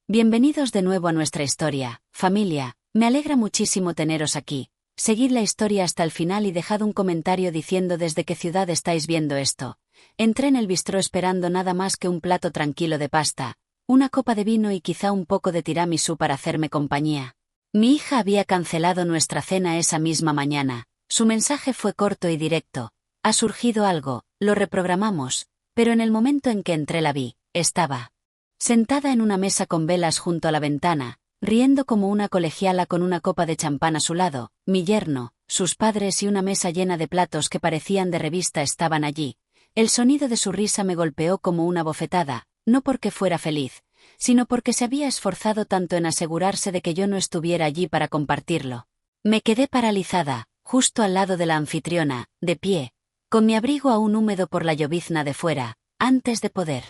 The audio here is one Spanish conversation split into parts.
Bienvenidos de nuevo a nuestra historia, familia, me alegra muchísimo teneros aquí. Seguid la historia hasta el final y dejad un comentario diciendo desde qué ciudad estáis viendo esto. Entré en el bistró esperando nada más que un plato tranquilo de pasta, una copa de vino y quizá un poco de tiramisú para hacerme compañía. Mi hija había cancelado nuestra cena esa misma mañana. Su mensaje fue corto y directo. Ha surgido algo, lo reprogramamos, pero en el momento en que entré la vi, estaba sentada en una mesa con velas junto a la ventana, riendo como una colegiala con una copa de champán a su lado. Mi yerno, sus padres y una mesa llena de platos que parecían de revista estaban allí. El sonido de su risa me golpeó como una bofetada, no porque fuera feliz, sino porque se había esforzado tanto en asegurarse de que yo no estuviera allí para compartirlo. Me quedé paralizada, justo al lado de la anfitriona, de pie, con mi abrigo aún húmedo por la llovizna de fuera, antes de poder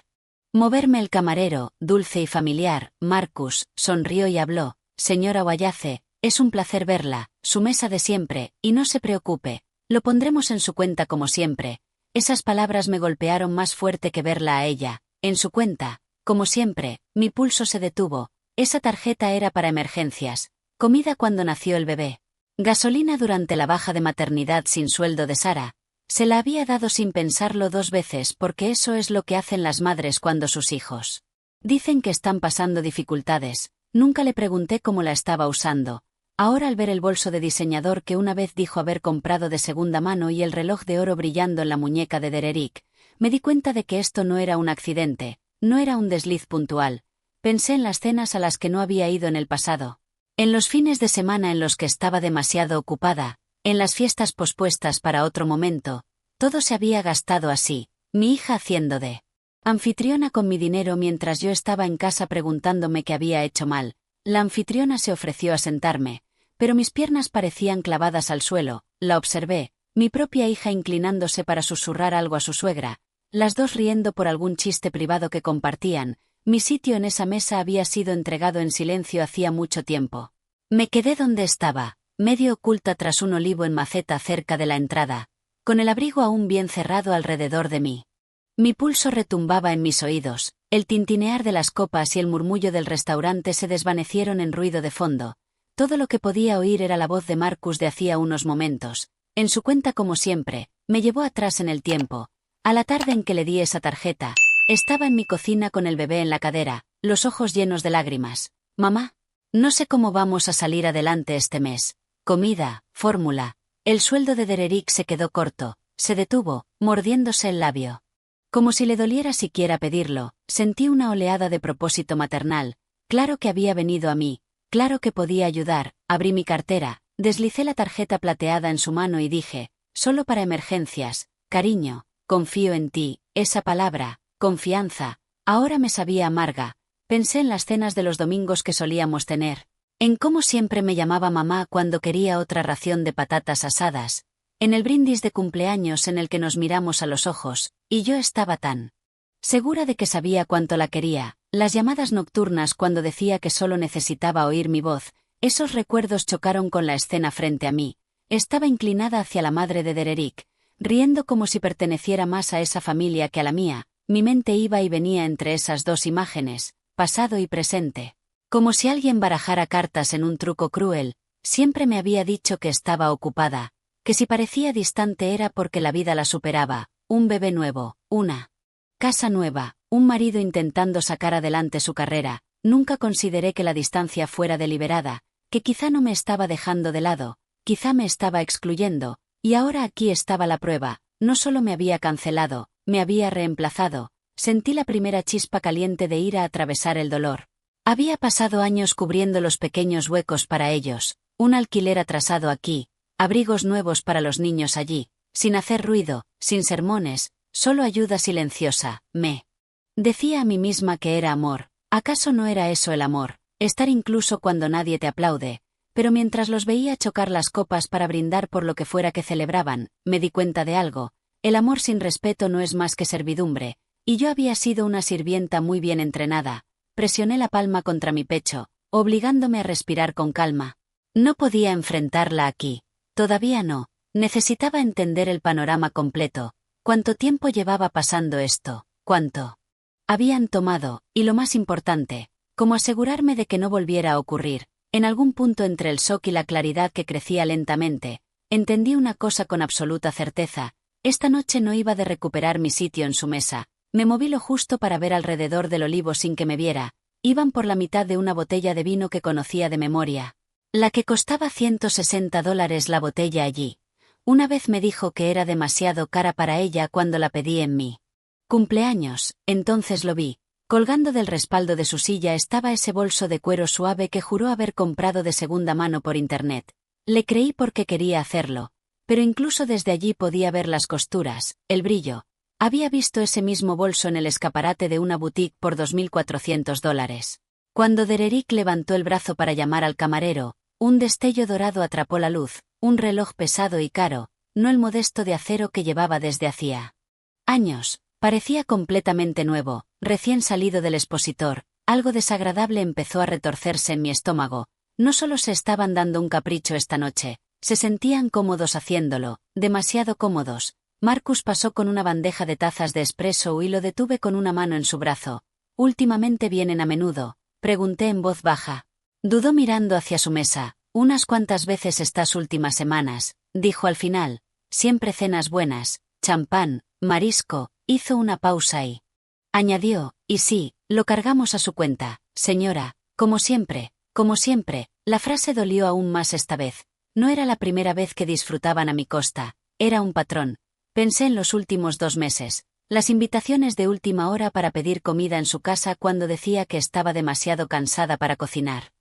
moverme. El camarero, dulce y familiar, Marcus, sonrió y habló: «Señora Wayace, es un placer verla, su mesa de siempre, y no se preocupe, lo pondremos en su cuenta como siempre». Esas palabras me golpearon más fuerte que verla a ella. En su cuenta, como siempre. Mi pulso se detuvo. Esa tarjeta era para emergencias, comida cuando nació el bebé, gasolina durante la baja de maternidad sin sueldo de Sara. Se la había dado sin pensarlo 2 veces porque eso es lo que hacen las madres cuando sus hijos dicen que están pasando dificultades. Nunca le pregunté cómo la estaba usando. Ahora, al ver el bolso de diseñador que una vez dijo haber comprado de segunda mano y el reloj de oro brillando en la muñeca de Dererick, me di cuenta de que esto no era un accidente, no era un desliz puntual. Pensé en las cenas a las que no había ido en el pasado, en los fines de semana en los que estaba demasiado ocupada, en las fiestas pospuestas para otro momento. Todo se había gastado así, mi hija haciendo de anfitriona con mi dinero mientras yo estaba en casa preguntándome qué había hecho mal. La anfitriona se ofreció a sentarme, pero mis piernas parecían clavadas al suelo. La observé, mi propia hija inclinándose para susurrar algo a su suegra, las dos riendo por algún chiste privado que compartían. Mi sitio en esa mesa había sido entregado en silencio hacía mucho tiempo. Me quedé donde estaba, medio oculta tras un olivo en maceta cerca de la entrada, con el abrigo aún bien cerrado alrededor de mí. Mi pulso retumbaba en mis oídos, el tintinear de las copas y el murmullo del restaurante se desvanecieron en ruido de fondo. Todo lo que podía oír era la voz de Marcus de hacía unos momentos. En su cuenta, como siempre, me llevó atrás en el tiempo. A la tarde en que le di esa tarjeta, estaba en mi cocina con el bebé en la cadera, los ojos llenos de lágrimas. «Mamá, no sé cómo vamos a salir adelante este mes. Comida, fórmula». El sueldo de Dererick se quedó corto, se detuvo, mordiéndose el labio. Como si le doliera siquiera pedirlo, sentí una oleada de propósito maternal. Claro que había venido a mí, claro que podía ayudar. Abrí mi cartera, deslicé la tarjeta plateada en su mano y dije: «Solo para emergencias, cariño, confío en ti». Esa palabra, confianza, ahora me sabía amarga. Pensé en las cenas de los domingos que solíamos tener, en cómo siempre me llamaba mamá cuando quería otra ración de patatas asadas, en el brindis de cumpleaños en el que nos miramos a los ojos, y yo estaba tan segura de que sabía cuánto la quería. Las llamadas nocturnas cuando decía que solo necesitaba oír mi voz. Esos recuerdos chocaron con la escena frente a mí. Estaba inclinada hacia la madre de Dererick, riendo como si perteneciera más a esa familia que a la mía. Mi mente iba y venía entre esas dos imágenes, pasado y presente, como si alguien barajara cartas en un truco cruel. Siempre me había dicho que estaba ocupada, que si parecía distante era porque la vida la superaba. Un bebé nuevo, una casa nueva, un marido intentando sacar adelante su carrera. Nunca consideré que la distancia fuera deliberada, que quizá no me estaba dejando de lado, quizá me estaba excluyendo, y ahora aquí estaba la prueba. No solo me había cancelado, me había reemplazado. Sentí la primera chispa caliente de ira atravesar el dolor. Había pasado años cubriendo los pequeños huecos para ellos, un alquiler atrasado aquí, abrigos nuevos para los niños allí, sin hacer ruido, sin sermones, solo ayuda silenciosa. Me decía a mí misma que era amor. ¿Acaso no era eso el amor? Estar incluso cuando nadie te aplaude. Pero mientras los veía chocar las copas para brindar por lo que fuera que celebraban, me di cuenta de algo. El amor sin respeto no es más que servidumbre, y yo había sido una sirvienta muy bien entrenada. Presioné la palma contra mi pecho, obligándome a respirar con calma. No podía enfrentarla aquí. Todavía no. Necesitaba entender el panorama completo. ¿Cuánto tiempo llevaba pasando esto? ¿Cuánto habían tomado? Y lo más importante, como asegurarme de que no volviera a ocurrir. En algún punto entre el shock y la claridad que crecía lentamente, entendí una cosa con absoluta certeza: esta noche no iba de recuperar mi sitio en su mesa. Me moví lo justo para ver alrededor del olivo sin que me viera. Iban por la mitad de una botella de vino que conocía de memoria, la que costaba $160 la botella allí. Una vez me dijo que era demasiado cara para ella cuando la pedí en mi cumpleaños, entonces lo vi. Colgando del respaldo de su silla estaba ese bolso de cuero suave que juró haber comprado de segunda mano por internet. Le creí porque quería hacerlo, pero incluso desde allí podía ver las costuras, el brillo. Había visto ese mismo bolso en el escaparate de una boutique por $2.400. Cuando Dererick levantó el brazo para llamar al camarero, un destello dorado atrapó la luz, un reloj pesado y caro, no el modesto de acero que llevaba desde hacía años. Parecía completamente nuevo, recién salido del expositor. Algo desagradable empezó a retorcerse en mi estómago. No solo se estaban dando un capricho esta noche, se sentían cómodos haciéndolo, demasiado cómodos. Marcus pasó con una bandeja de tazas de espresso y lo detuve con una mano en su brazo. ¿Últimamente vienen a menudo?, pregunté en voz baja. Dudó mirando hacia su mesa. Unas cuantas veces estas últimas semanas, dijo al final. Siempre cenas buenas, champán, marisco. Hizo una pausa y añadió: y sí, lo cargamos a su cuenta, señora, como siempre, como siempre. La frase dolió aún más esta vez. No era la primera vez que disfrutaban a mi costa, era un patrón. Pensé en los últimos 2 meses, las invitaciones de última hora para pedir comida en su casa cuando decía que estaba demasiado cansada para cocinar.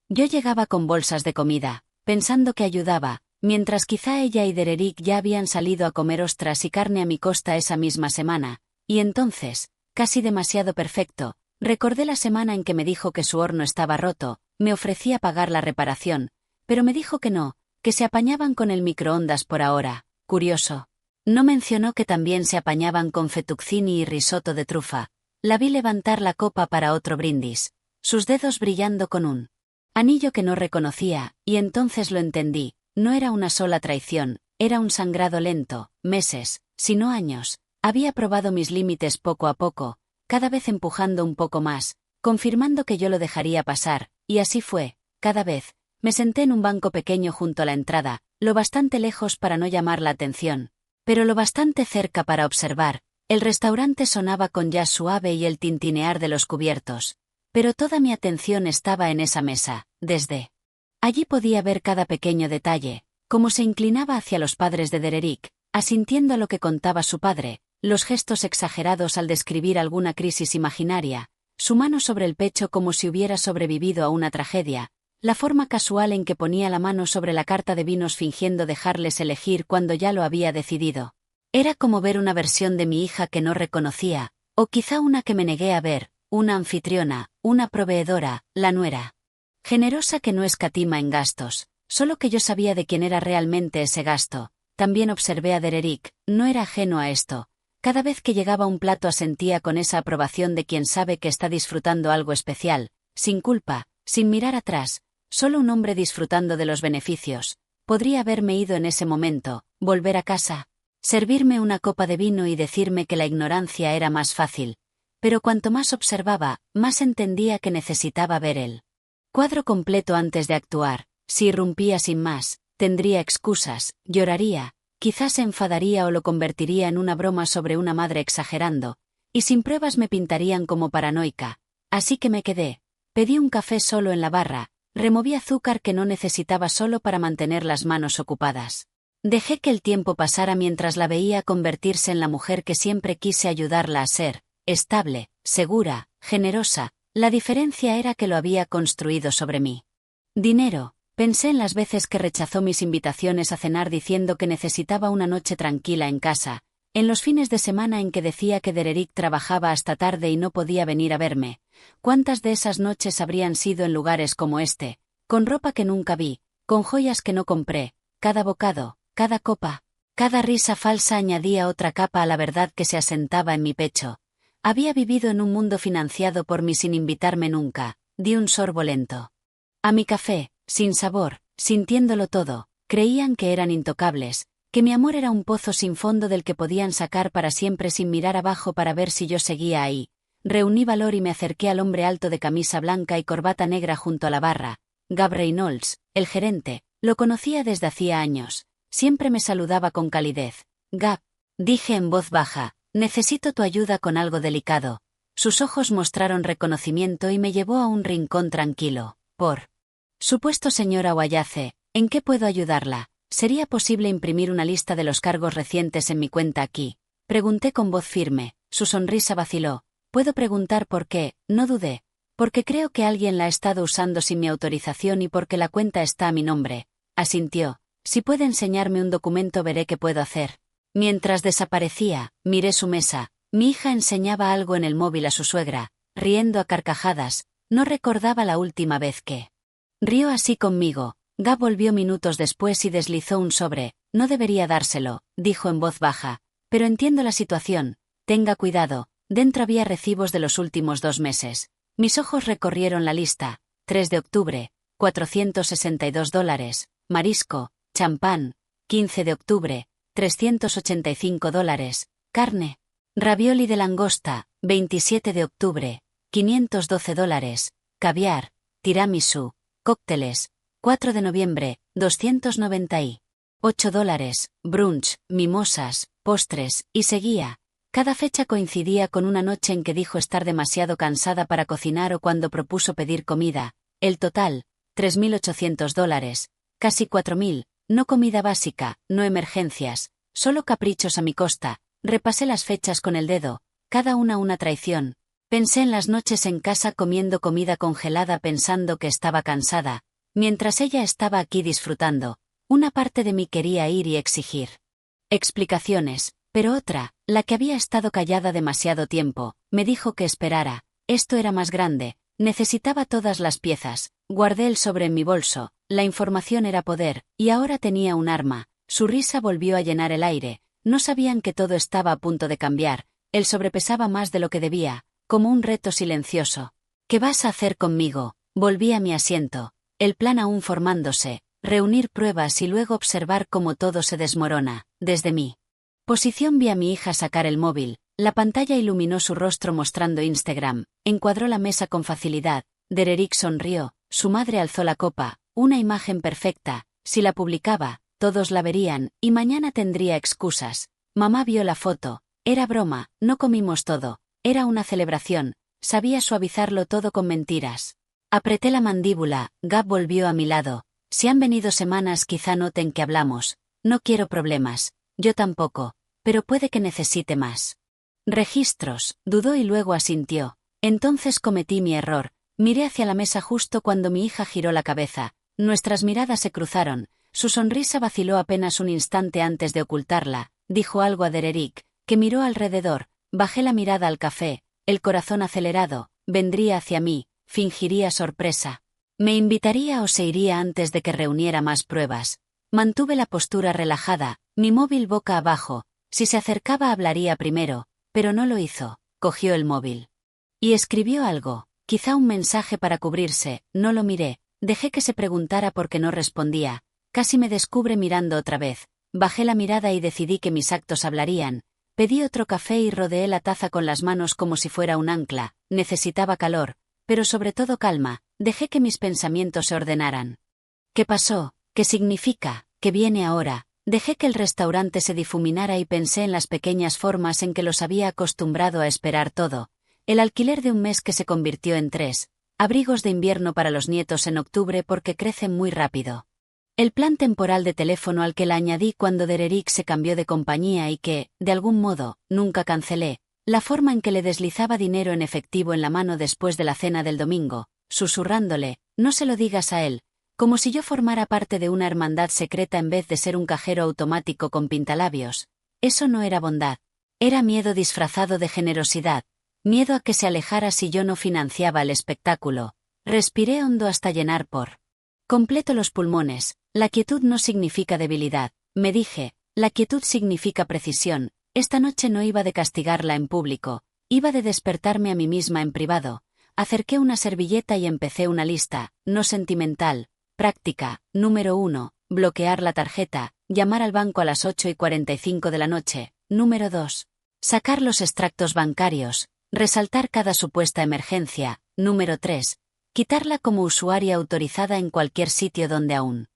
Yo llegaba con bolsas de comida, pensando que ayudaba, mientras quizá ella y Dererick ya habían salido a comer ostras y carne a mi costa esa misma semana, y entonces, casi demasiado perfecto, recordé la semana en que me dijo que su horno estaba roto. Me ofrecía pagar la reparación, pero me dijo que no, que se apañaban con el microondas por ahora. Curioso. No mencionó que también se apañaban con fettuccini y risotto de trufa. La vi levantar la copa para otro brindis, sus dedos brillando con un anillo que no reconocía, y entonces lo entendí. No era una sola traición, era un sangrado lento, meses, si no años. Había probado mis límites poco a poco, cada vez empujando un poco más, confirmando que yo lo dejaría pasar, y así fue. Cada vez. Me senté en un banco pequeño junto a la entrada, lo bastante lejos para no llamar la atención, pero lo bastante cerca para observar. El restaurante sonaba con jazz suave y el tintinear de los cubiertos, pero toda mi atención estaba en esa mesa. Desde allí podía ver cada pequeño detalle, cómo se inclinaba hacia los padres de Dererick, asintiendo a lo que contaba su padre, los gestos exagerados al describir alguna crisis imaginaria, su mano sobre el pecho como si hubiera sobrevivido a una tragedia, la forma casual en que ponía la mano sobre la carta de vinos fingiendo dejarles elegir cuando ya lo había decidido. Era como ver una versión de mi hija que no reconocía, o quizá una que me negué a ver, una anfitriona, una proveedora, la nuera generosa que no escatima en gastos, solo que yo sabía de quién era realmente ese gasto. También observé a Dererick, no era ajeno a esto. Cada vez que llegaba un plato asentía con esa aprobación de quien sabe que está disfrutando algo especial, sin culpa, sin mirar atrás, solo un hombre disfrutando de los beneficios. Podría haberme ido en ese momento, volver a casa, servirme una copa de vino y decirme que la ignorancia era más fácil. Pero cuanto más observaba, más entendía que necesitaba ver el cuadro completo antes de actuar. Si irrumpía sin más, tendría excusas, lloraría, quizás se enfadaría o lo convertiría en una broma sobre una madre exagerando, y sin pruebas me pintarían como paranoica. Así que me quedé. Pedí un café solo en la barra, removí azúcar que no necesitaba solo para mantener las manos ocupadas. Dejé que el tiempo pasara mientras la veía convertirse en la mujer que siempre quise ayudarla a ser, estable, segura, generosa. La diferencia era que lo había construido sobre mí. Dinero. Pensé en las veces que rechazó mis invitaciones a cenar diciendo que necesitaba una noche tranquila en casa, en los fines de semana en que decía que Dererick trabajaba hasta tarde y no podía venir a verme. ¿Cuántas de esas noches habrían sido en lugares como este, con ropa que nunca vi, con joyas que no compré? Cada bocado, cada copa, cada risa falsa añadía otra capa a la verdad que se asentaba en mi pecho. Había vivido en un mundo financiado por mí sin invitarme nunca. Di un sorbo lento a mi café, sin sabor, sintiéndolo todo. Creían que eran intocables, que mi amor era un pozo sin fondo del que podían sacar para siempre sin mirar abajo para ver si yo seguía ahí. Reuní valor y me acerqué al hombre alto de camisa blanca y corbata negra junto a la barra. Gab Reynolds, el gerente, lo conocía desde hacía años. Siempre me saludaba con calidez. Gab, dije en voz baja, necesito tu ayuda con algo delicado. Sus ojos mostraron reconocimiento y me llevó a un rincón tranquilo. Por supuesto, señora Wayace, ¿en qué puedo ayudarla? ¿Sería posible imprimir una lista de los cargos recientes en mi cuenta aquí? Pregunté con voz firme. Su sonrisa vaciló. ¿Puedo preguntar por qué? No dudé. Porque creo que alguien la ha estado usando sin mi autorización y porque la cuenta está a mi nombre. Asintió. Si puede enseñarme un documento veré qué puedo hacer. Mientras desaparecía, miré su mesa. Mi hija enseñaba algo en el móvil a su suegra, riendo a carcajadas. No recordaba la última vez que rió así conmigo. Gab volvió minutos después y deslizó un sobre. No debería dárselo, dijo en voz baja. Pero entiendo la situación. Tenga cuidado. Dentro había recibos de los últimos 2 meses. Mis ojos recorrieron la lista. 3 de octubre, $462. Marisco, champán. 15 de octubre, $385. Carne. Ravioli de langosta. 27 de octubre, $512. Caviar. Tiramisú. Cócteles. 4 de noviembre, $298. Brunch, mimosas, postres, y seguía. Cada fecha coincidía con una noche en que dijo estar demasiado cansada para cocinar o cuando propuso pedir comida. El total, $3.800. Casi 4.000. No comida básica, no emergencias, solo caprichos a mi costa. Repasé las fechas con el dedo, cada una traición. Pensé en las noches en casa comiendo comida congelada pensando que estaba cansada. Mientras ella estaba aquí disfrutando, una parte de mí quería ir y exigir explicaciones, pero otra, la que había estado callada demasiado tiempo, me dijo que esperara. Esto era más grande, necesitaba todas las piezas. Guardé el sobre en mi bolso, la información era poder, y ahora tenía un arma. Su risa volvió a llenar el aire. No sabían que todo estaba a punto de cambiar. El sobre pesaba más de lo que debía, como un reto silencioso. ¿Qué vas a hacer conmigo? Volví a mi asiento. El plan aún formándose, reunir pruebas y luego observar cómo todo se desmorona. Desde mi posición vi a mi hija sacar el móvil. La pantalla iluminó su rostro mostrando Instagram. Encuadró la mesa con facilidad. Dererick sonrió. Su madre alzó la copa. Una imagen perfecta. Si la publicaba, todos la verían, y mañana tendría excusas. Mamá vio la foto. Era broma, no comimos todo. Era una celebración. Sabía suavizarlo todo con mentiras. Apreté la mandíbula. Gab volvió a mi lado. Si han venido semanas quizá noten que hablamos. No quiero problemas. Yo tampoco. Pero puede que necesite más registros. Dudó y luego asintió. Entonces cometí mi error. Miré hacia la mesa justo cuando mi hija giró la cabeza. Nuestras miradas se cruzaron. Su sonrisa vaciló apenas un instante antes de ocultarla. Dijo algo a Dererick, que miró alrededor. Bajé la mirada al café. El corazón acelerado. Vendría hacia mí. Fingiría sorpresa. Me invitaría o se iría antes de que reuniera más pruebas. Mantuve la postura relajada, mi móvil boca abajo. Si se acercaba hablaría primero, pero no lo hizo. Cogió el móvil y escribió algo, quizá un mensaje para cubrirse. No lo miré. Dejé que se preguntara por qué no respondía. Casi me descubre mirando otra vez. Bajé la mirada y decidí que mis actos hablarían. Pedí otro café y rodeé la taza con las manos como si fuera un ancla. Necesitaba calor, pero sobre todo calma. Dejé que mis pensamientos se ordenaran. ¿Qué pasó? ¿Qué significa? ¿Qué viene ahora? Dejé que el restaurante se difuminara y pensé en las pequeñas formas en que los había acostumbrado a esperar todo. El alquiler de un mes que se convirtió en 3. Abrigos de invierno para los nietos en octubre porque crecen muy rápido. El plan temporal de teléfono al que la añadí cuando Dererick se cambió de compañía y que, de algún modo, nunca cancelé. La forma en que le deslizaba dinero en efectivo en la mano después de la cena del domingo, susurrándole, no se lo digas a él, como si yo formara parte de una hermandad secreta en vez de ser un cajero automático con pintalabios. Eso no era bondad. Era miedo disfrazado de generosidad. Miedo a que se alejara si yo no financiaba el espectáculo. Respiré hondo hasta llenar por completo los pulmones. La quietud no significa debilidad, me dije. La quietud significa precisión. Esta noche no iba de castigarla en público. Iba de despertarme a mí misma en privado. Acerqué una servilleta y empecé una lista, no sentimental. Práctica, número 1, bloquear la tarjeta, llamar al banco a las 8:45 de la noche. Número 2, sacar los extractos bancarios. resaltar cada supuesta emergencia. Número 3. Quitarla como usuaria autorizada en cualquier sitio donde aún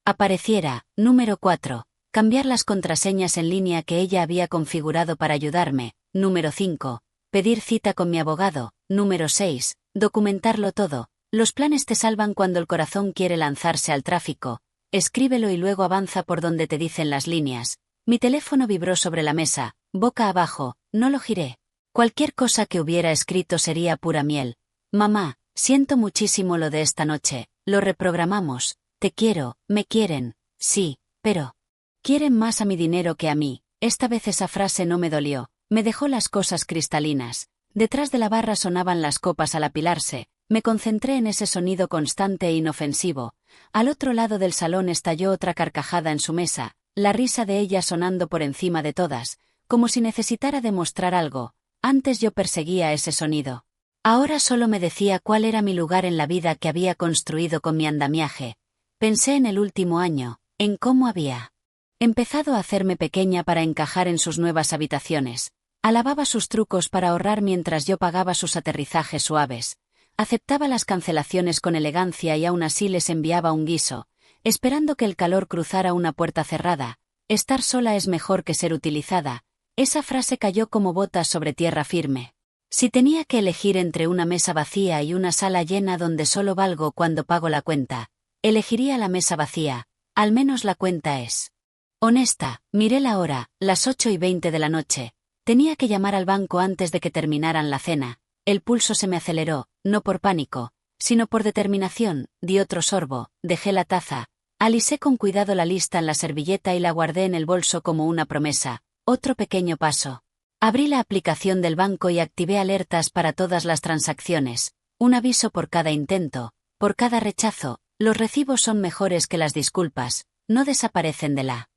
apareciera. Número 4. Cambiar las contraseñas en línea que ella había configurado para ayudarme. Número 5. Pedir cita con mi abogado. Número 6. Documentarlo todo. Los planes te salvan cuando el corazón quiere lanzarse al tráfico. Escríbelo y luego avanza por donde te dicen las líneas. Mi teléfono vibró sobre la mesa, boca abajo, no lo giré. Cualquier cosa que hubiera escrito sería pura miel. Mamá, siento muchísimo lo de esta noche, lo reprogramamos. Te quiero, me quieren, sí, pero quieren más a mi dinero que a mí. Esta vez esa frase no me dolió, me dejó las cosas cristalinas. Detrás de la barra sonaban las copas al apilarse, me concentré en ese sonido constante e inofensivo. Al otro lado del salón estalló otra carcajada en su mesa, la risa de ella sonando por encima de todas, como si necesitara demostrar algo. Antes yo perseguía ese sonido. Ahora solo me decía cuál era mi lugar en la vida que había construido con mi andamiaje. Pensé en el último año, en cómo había empezado a hacerme pequeña para encajar en sus nuevas habitaciones. Alababa sus trucos para ahorrar mientras yo pagaba sus aterrizajes suaves. Aceptaba las cancelaciones con elegancia y aún así les enviaba un guiso, esperando que el calor cruzara una puerta cerrada. Estar sola es mejor que ser utilizada. Esa frase cayó como botas sobre tierra firme. Si tenía que elegir entre una mesa vacía y una sala llena donde solo valgo cuando pago la cuenta, elegiría la mesa vacía. Al menos la cuenta es honesta. Miré la hora, las 8:20 de la noche. Tenía que llamar al banco antes de que terminaran la cena. El pulso se me aceleró, no por pánico, sino por determinación. Di otro sorbo, dejé la taza. Alisé con cuidado la lista en la servilleta y la guardé en el bolso como una promesa. Otro pequeño paso. Abrí la aplicación del banco y activé alertas para todas las transacciones. Un aviso por cada intento, por cada rechazo. Los recibos son mejores que las disculpas, no desaparecen de la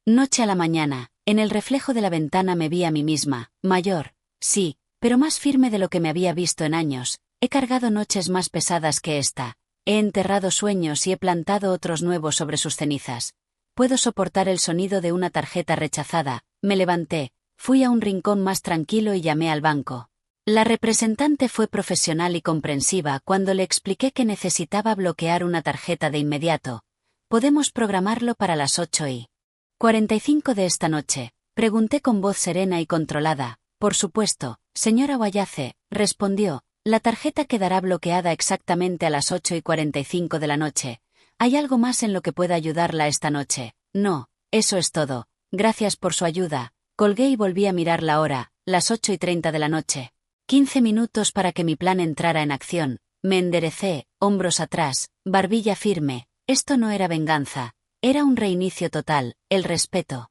noche a la mañana. En el reflejo de la ventana me vi a mí misma, mayor, sí, pero más firme de lo que me había visto en años. He cargado noches más pesadas que esta. He enterrado sueños y he plantado otros nuevos sobre sus cenizas. Puedo soportar el sonido de una tarjeta rechazada. Me levanté, fui a un rincón más tranquilo y llamé al banco. La representante fue profesional y comprensiva cuando le expliqué que necesitaba bloquear una tarjeta de inmediato. ¿Podemos programarlo para las 8:45 de esta noche? Pregunté con voz serena y controlada. Por supuesto, señora Wayace, respondió. La tarjeta quedará bloqueada exactamente a las 8:45 de la noche. ¿Hay algo más en lo que pueda ayudarla esta noche? No, eso es todo. Gracias por su ayuda. Colgué y volví a mirar la hora, las 8:30 de la noche. 15 minutos para que mi plan entrara en acción. Me enderecé, hombros atrás, barbilla firme. Esto no era venganza. Era un reinicio total, el respeto.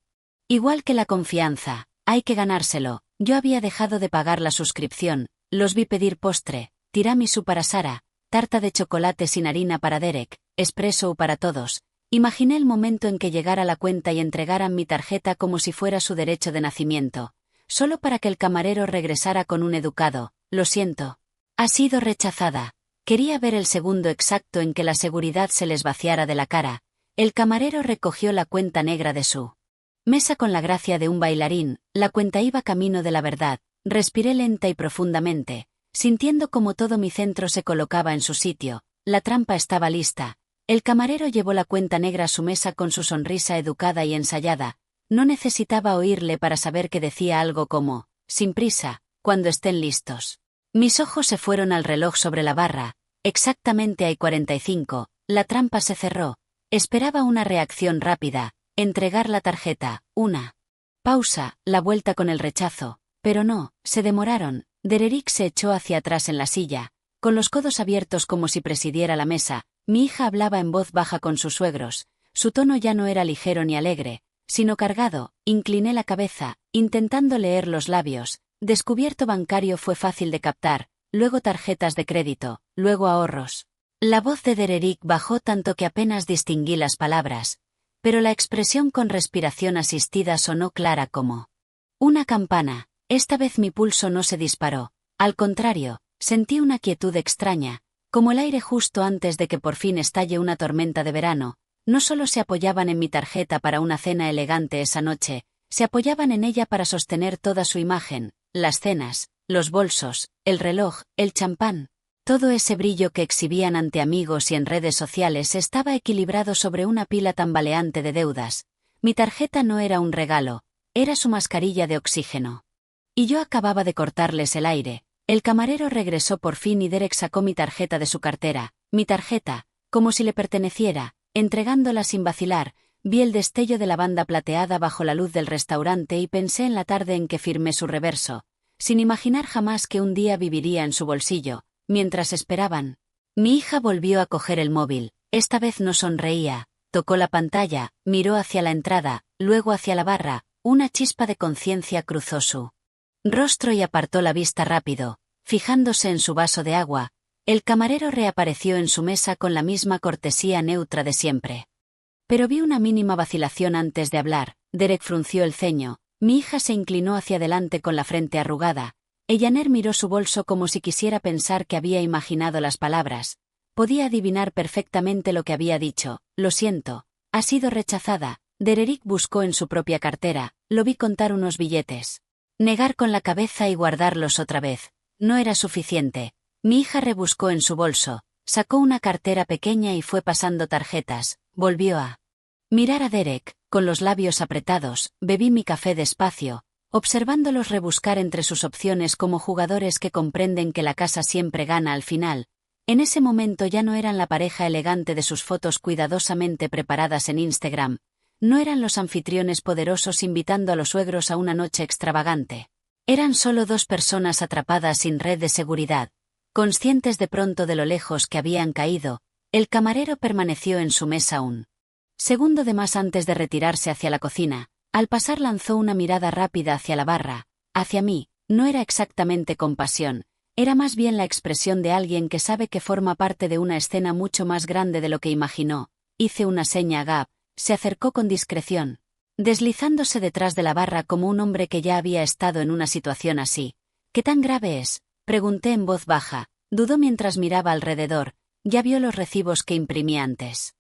Igual que la confianza, hay que ganárselo. Yo había dejado de pagar la suscripción. Los vi pedir postre, tiramisú para Sara, tarta de chocolate sin harina para Derek, espresso para todos. Imaginé el momento en que llegara la cuenta y entregaran mi tarjeta como si fuera su derecho de nacimiento, solo para que el camarero regresara con un educado. Lo siento. Ha sido rechazada. Quería ver el segundo exacto en que la seguridad se les vaciara de la cara. El camarero recogió la cuenta negra de su mesa con la gracia de un bailarín. La cuenta iba camino de la verdad. Respiré lenta y profundamente, sintiendo como todo mi centro se colocaba en su sitio. La trampa estaba lista. El camarero llevó la cuenta negra a su mesa con su sonrisa educada y ensayada. No necesitaba oírle para saber que decía algo como, sin prisa, cuando estén listos. Mis ojos se fueron al reloj sobre la barra. Exactamente a 45, la trampa se cerró. Esperaba una reacción rápida, entregar la tarjeta, una pausa, la vuelta con el rechazo. Pero no, se demoraron. Dererick se echó hacia atrás en la silla, con los codos abiertos como si presidiera la mesa. Mi hija hablaba en voz baja con sus suegros. Su tono ya no era ligero ni alegre, sino cargado. Incliné la cabeza, intentando leer los labios. Descubierto bancario fue fácil de captar, luego tarjetas de crédito, luego ahorros. La voz de Dererick bajó tanto que apenas distinguí las palabras, pero la expresión con respiración asistida sonó clara como una campana. Esta vez mi pulso no se disparó. Al contrario, sentí una quietud extraña, como el aire justo antes de que por fin estalle una tormenta de verano. No solo se apoyaban en mi tarjeta para una cena elegante esa noche, se apoyaban en ella para sostener toda su imagen, las cenas, los bolsos, el reloj, el champán. Todo ese brillo que exhibían ante amigos y en redes sociales estaba equilibrado sobre una pila tambaleante de deudas. Mi tarjeta no era un regalo, era su mascarilla de oxígeno. Y yo acababa de cortarles el aire. El camarero regresó por fin y Derek sacó mi tarjeta de su cartera, mi tarjeta, como si le perteneciera, entregándola sin vacilar. Vi el destello de la banda plateada bajo la luz del restaurante y pensé en la tarde en que firmé su reverso, sin imaginar jamás que un día viviría en su bolsillo. Mientras esperaban, mi hija volvió a coger el móvil. Esta vez no sonreía, tocó la pantalla, miró hacia la entrada, luego hacia la barra. Una chispa de conciencia cruzó su rostro y apartó la vista rápido, fijándose en su vaso de agua. El camarero reapareció en su mesa con la misma cortesía neutra de siempre. Pero vi una mínima vacilación antes de hablar. Derek frunció el ceño. Mi hija se inclinó hacia adelante con la frente arrugada. Ellaner miró su bolso como si quisiera pensar que había imaginado las palabras. Podía adivinar perfectamente lo que había dicho. Lo siento. Ha sido rechazada. Derek buscó en su propia cartera. Lo vi contar unos billetes. Negar con la cabeza y guardarlos otra vez. No era suficiente. Mi hija rebuscó en su bolso. Sacó una cartera pequeña y fue pasando tarjetas. Volvió a mirar a Derek, con los labios apretados. Bebí mi café despacio, observándolos rebuscar entre sus opciones como jugadores que comprenden que la casa siempre gana al final. En ese momento ya no eran la pareja elegante de sus fotos cuidadosamente preparadas en Instagram. No eran los anfitriones poderosos invitando a los suegros a una noche extravagante. Eran solo dos personas atrapadas sin red de seguridad. Conscientes de pronto de lo lejos que habían caído, el camarero permaneció en su mesa un segundo de más antes de retirarse hacia la cocina. Al pasar lanzó una mirada rápida hacia la barra, hacia mí. No era exactamente compasión, era más bien la expresión de alguien que sabe que forma parte de una escena mucho más grande de lo que imaginó. Hice una seña a Gab, se acercó con discreción, deslizándose detrás de la barra como un hombre que ya había estado en una situación así. ¿Qué tan grave es?, pregunté en voz baja. Dudó mientras miraba alrededor. Ya vio los recibos que imprimí antes.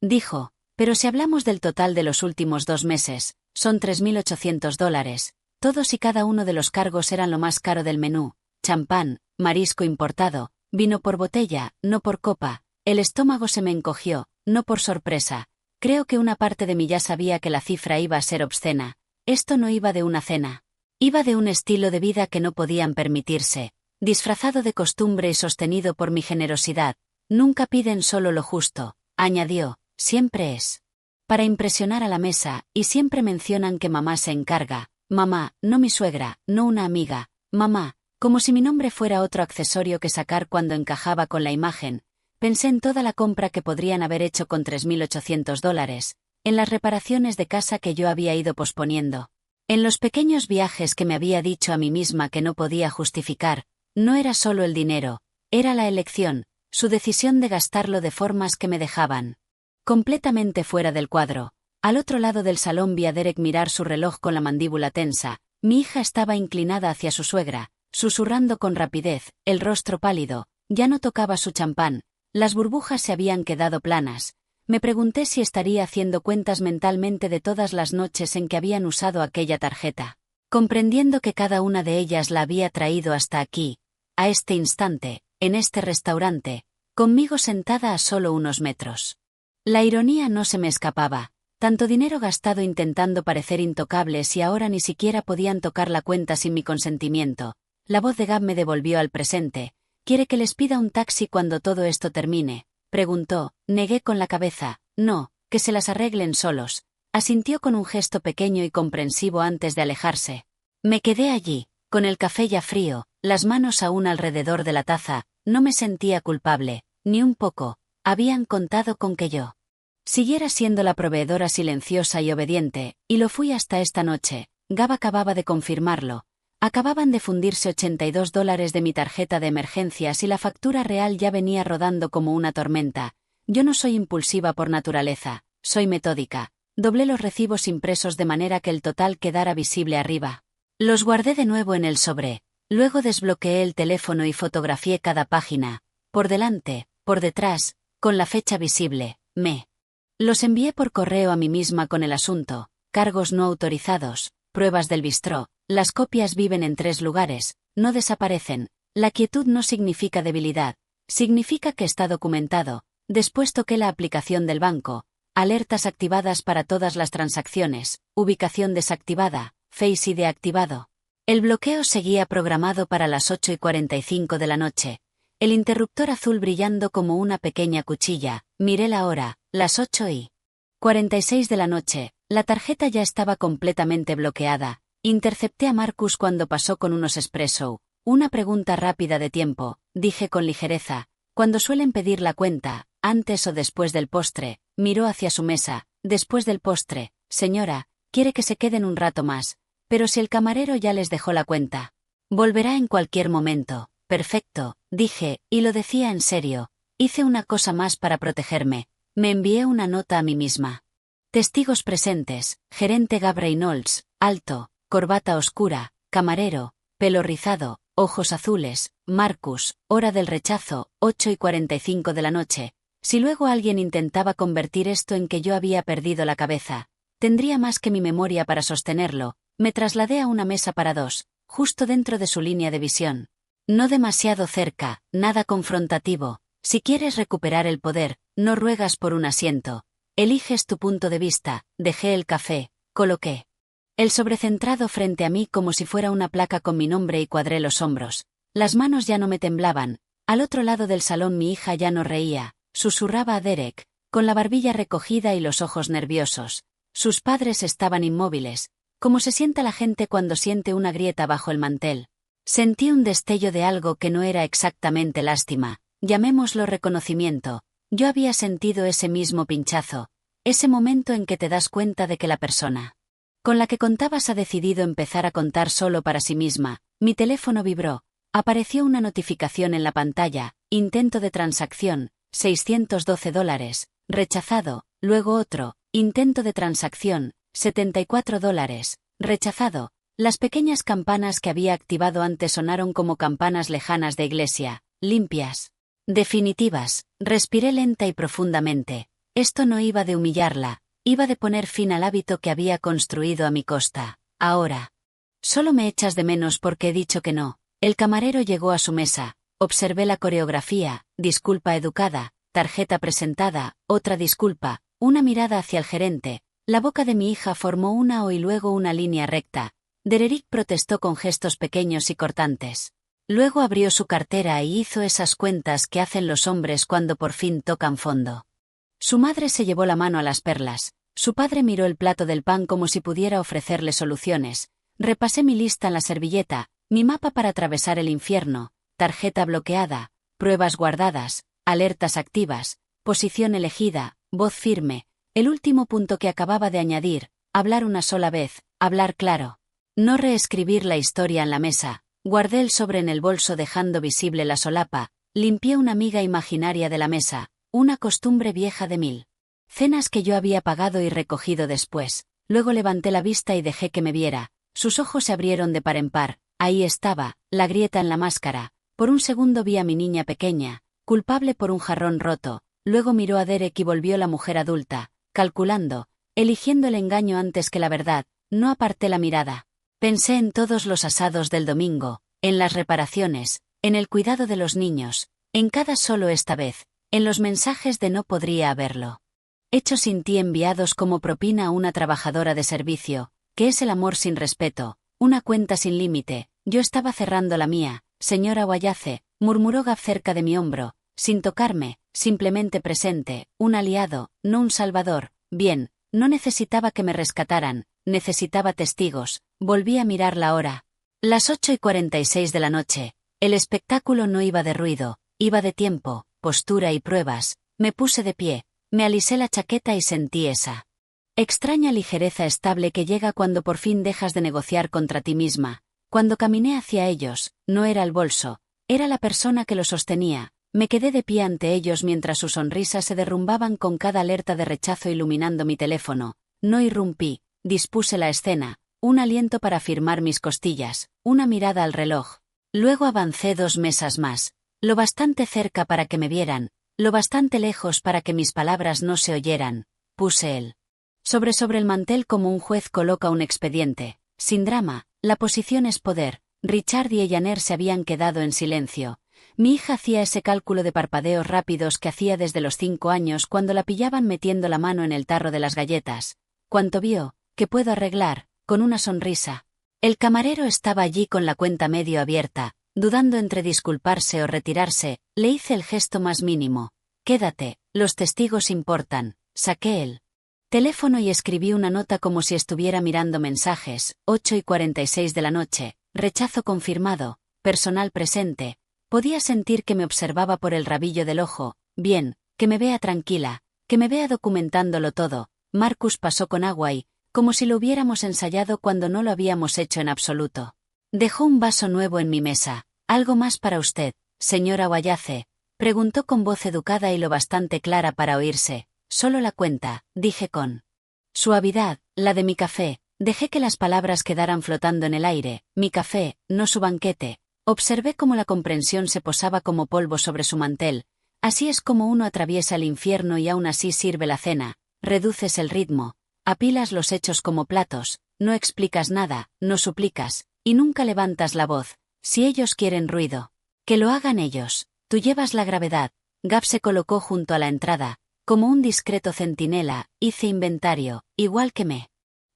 Dijo, pero si hablamos del total de los últimos 2 meses, son $3.800. Todos y cada uno de los cargos eran lo más caro del menú: champán, marisco importado, vino por botella, no por copa. El estómago se me encogió, no por sorpresa. Creo que una parte de mí ya sabía que la cifra iba a ser obscena. Esto no iba de una cena. Iba de un estilo de vida que no podían permitirse, disfrazado de costumbre y sostenido por mi generosidad. Nunca piden solo lo justo, añadió, siempre es para impresionar a la mesa, y siempre mencionan que mamá se encarga. Mamá, no mi suegra, no una amiga. Mamá, como si mi nombre fuera otro accesorio que sacar cuando encajaba con la imagen. Pensé en toda la compra que podrían haber hecho con $3.800, en las reparaciones de casa que yo había ido posponiendo, en los pequeños viajes que me había dicho a mí misma que no podía justificar. No era solo el dinero, era la elección, su decisión de gastarlo de formas que me dejaban completamente fuera del cuadro. Al otro lado del salón vi a Derek mirar su reloj con la mandíbula tensa. Mi hija estaba inclinada hacia su suegra, susurrando con rapidez, el rostro pálido. Ya no tocaba su champán. Las burbujas se habían quedado planas. Me pregunté si estaría haciendo cuentas mentalmente de todas las noches en que habían usado aquella tarjeta, comprendiendo que cada una de ellas la había traído hasta aquí, a este instante, en este restaurante, conmigo sentada a solo unos metros. La ironía no se me escapaba. Tanto dinero gastado intentando parecer intocables y ahora ni siquiera podían tocar la cuenta sin mi consentimiento. La voz de Gab me devolvió al presente. ¿Quiere que les pida un taxi cuando todo esto termine?, preguntó. Negué con la cabeza. No, que se las arreglen solos. Asintió con un gesto pequeño y comprensivo antes de alejarse. Me quedé allí, con el café ya frío, las manos aún alrededor de la taza. No me sentía culpable, ni un poco. Habían contado con que yo siguiera siendo la proveedora silenciosa y obediente, y lo fui hasta esta noche. Gab acababa de confirmarlo. Acababan de fundirse $82 de mi tarjeta de emergencias y la factura real ya venía rodando como una tormenta. Yo no soy impulsiva por naturaleza, soy metódica. Doblé los recibos impresos de manera que el total quedara visible arriba. Los guardé de nuevo en el sobre. Luego desbloqueé el teléfono y fotografié cada página, por delante, por detrás, con la fecha visible. Los envié por correo a mí misma con el asunto: cargos no autorizados, pruebas del bistró. Las copias viven en 3 lugares. no desaparecen. La quietud no significa debilidad, significa que está documentado. Después toqué la aplicación del banco. Alertas activadas para todas las transacciones, ubicación desactivada, Face ID activado. El bloqueo seguía programado para las 8:45 de la noche. El interruptor azul brillando como una pequeña cuchilla. Miré la hora, las 8:46 de la noche. La tarjeta ya estaba completamente bloqueada. Intercepté a Marcus cuando pasó con unos espresso. Una pregunta rápida de tiempo, dije con ligereza. Cuando suelen pedir la cuenta, antes o después del postre, miró hacia su mesa. Después del postre, señora, quiere que se queden un rato más. Pero si el camarero ya les dejó la cuenta. Volverá en cualquier momento. Perfecto, dije, y lo decía en serio. Hice una cosa más para protegerme. Me envié una nota a mí misma. Testigos presentes, gerente Gab Reynolds, alto, corbata oscura, camarero, pelo rizado, ojos azules, Marcus, hora del rechazo, 8:45 de la noche. Si luego alguien intentaba convertir esto en que yo había perdido la cabeza, tendría más que mi memoria para sostenerlo. Me trasladé a una mesa para dos, justo dentro de su línea de visión. No demasiado cerca, nada confrontativo. Si quieres recuperar el poder, no ruegas por un asiento. Eliges tu punto de vista. Dejé el café, coloqué el sobrecentrado frente a mí como si fuera una placa con mi nombre y cuadré los hombros. Las manos ya no me temblaban. Al otro lado del salón mi hija ya no reía, susurraba a Derek, con la barbilla recogida y los ojos nerviosos. Sus padres estaban inmóviles, como se sienta la gente cuando siente una grieta bajo el mantel. Sentí un destello de algo que no era exactamente lástima, llamémoslo reconocimiento. Yo había sentido ese mismo pinchazo, ese momento en que te das cuenta de que la persona con la que contabas ha decidido empezar a contar solo para sí misma. Mi teléfono vibró. Apareció una notificación en la pantalla, intento de transacción, $612, rechazado, luego otro, intento de transacción, $74, rechazado. Las pequeñas campanas que había activado antes sonaron como campanas lejanas de iglesia, limpias, definitivas. Respiré lenta y profundamente. Esto no iba de humillarla. Iba de poner fin al hábito que había construido a mi costa. Ahora. Solo me echas de menos porque he dicho que no. El camarero llegó a su mesa. Observé la coreografía, disculpa educada, tarjeta presentada, otra disculpa, una mirada hacia el gerente. La boca de mi hija formó una O y luego una línea recta. Derek protestó con gestos pequeños y cortantes. Luego abrió su cartera y hizo esas cuentas que hacen los hombres cuando por fin tocan fondo. Su madre se llevó la mano a las perlas. Su padre miró el plato del pan como si pudiera ofrecerle soluciones. Repasé mi lista en la servilleta, mi mapa para atravesar el infierno, tarjeta bloqueada, pruebas guardadas, alertas activas, posición elegida, voz firme, el último punto que acababa de añadir, hablar una sola vez, hablar claro. No reescribir la historia en la mesa. Guardé el sobre en el bolso dejando visible la solapa, limpié una miga imaginaria de la mesa, una costumbre vieja de mil cenas que yo había pagado y recogido después. Luego levanté la vista y dejé que me viera. Sus ojos se abrieron de par en par. Ahí estaba, la grieta en la máscara. Por un segundo vi a mi niña pequeña, culpable por un jarrón roto. Luego miró a Derek y volvió la mujer adulta, calculando, eligiendo el engaño antes que la verdad. No aparté la mirada. Pensé en todos los asados del domingo, en las reparaciones, en el cuidado de los niños, en cada solo esta vez, en los mensajes de no podría haberlo hecho sin ti enviados como propina a una trabajadora de servicio, que es el amor sin respeto, una cuenta sin límite. Yo estaba cerrando la mía, señora Wayace, murmuró Gav cerca de mi hombro, sin tocarme, simplemente presente, un aliado, no un salvador. Bien, no necesitaba que me rescataran, necesitaba testigos. Volví a mirar la hora. Las 8:46 de la noche. El espectáculo no iba de ruido, iba de tiempo, postura y pruebas. Me puse de pie. Me alisé la chaqueta y sentí esa extraña ligereza estable que llega cuando por fin dejas de negociar contra ti misma. Cuando caminé hacia ellos, no era el bolso, era la persona que lo sostenía. Me quedé de pie ante ellos mientras sus sonrisas se derrumbaban con cada alerta de rechazo iluminando mi teléfono. No irrumpí, dispuse la escena, un aliento para firmar mis costillas, una mirada al reloj. Luego avancé 2 mesas más, lo bastante cerca para que me vieran, lo bastante lejos para que mis palabras no se oyeran. Puse el sobre el mantel como un juez coloca un expediente. Sin drama, la posición es poder. Richard y Eleanor se habían quedado en silencio. Mi hija hacía ese cálculo de parpadeos rápidos que hacía desde los 5 años cuando la pillaban metiendo la mano en el tarro de las galletas. Cuanto vio, ¿qué puedo arreglar?, con una sonrisa. El camarero estaba allí con la cuenta medio abierta, dudando entre disculparse o retirarse. Le hice el gesto más mínimo. Quédate, los testigos importan. Saqué el teléfono y escribí una nota como si estuviera mirando mensajes. 8:46 de la noche, rechazo confirmado, personal presente. Podía sentir que me observaba por el rabillo del ojo. Bien, que me vea tranquila, que me vea documentándolo todo. Marcus pasó con agua y, como si lo hubiéramos ensayado cuando no lo habíamos hecho en absoluto. Dejó un vaso nuevo en mi mesa. ¿Algo más para usted, señora Wallace?, preguntó con voz educada y lo bastante clara para oírse. Solo la cuenta, dije con suavidad, la de mi café. Dejé que las palabras quedaran flotando en el aire. Mi café, no su banquete. Observé cómo la comprensión se posaba como polvo sobre su mantel. Así es como uno atraviesa el infierno y aún así sirve la cena. Reduces el ritmo, apilas los hechos como platos, no explicas nada, no suplicas, y nunca levantas la voz. Si ellos quieren ruido, que lo hagan ellos. Tú llevas la gravedad. Gab se colocó junto a la entrada. Como un discreto centinela, hice inventario, igual que me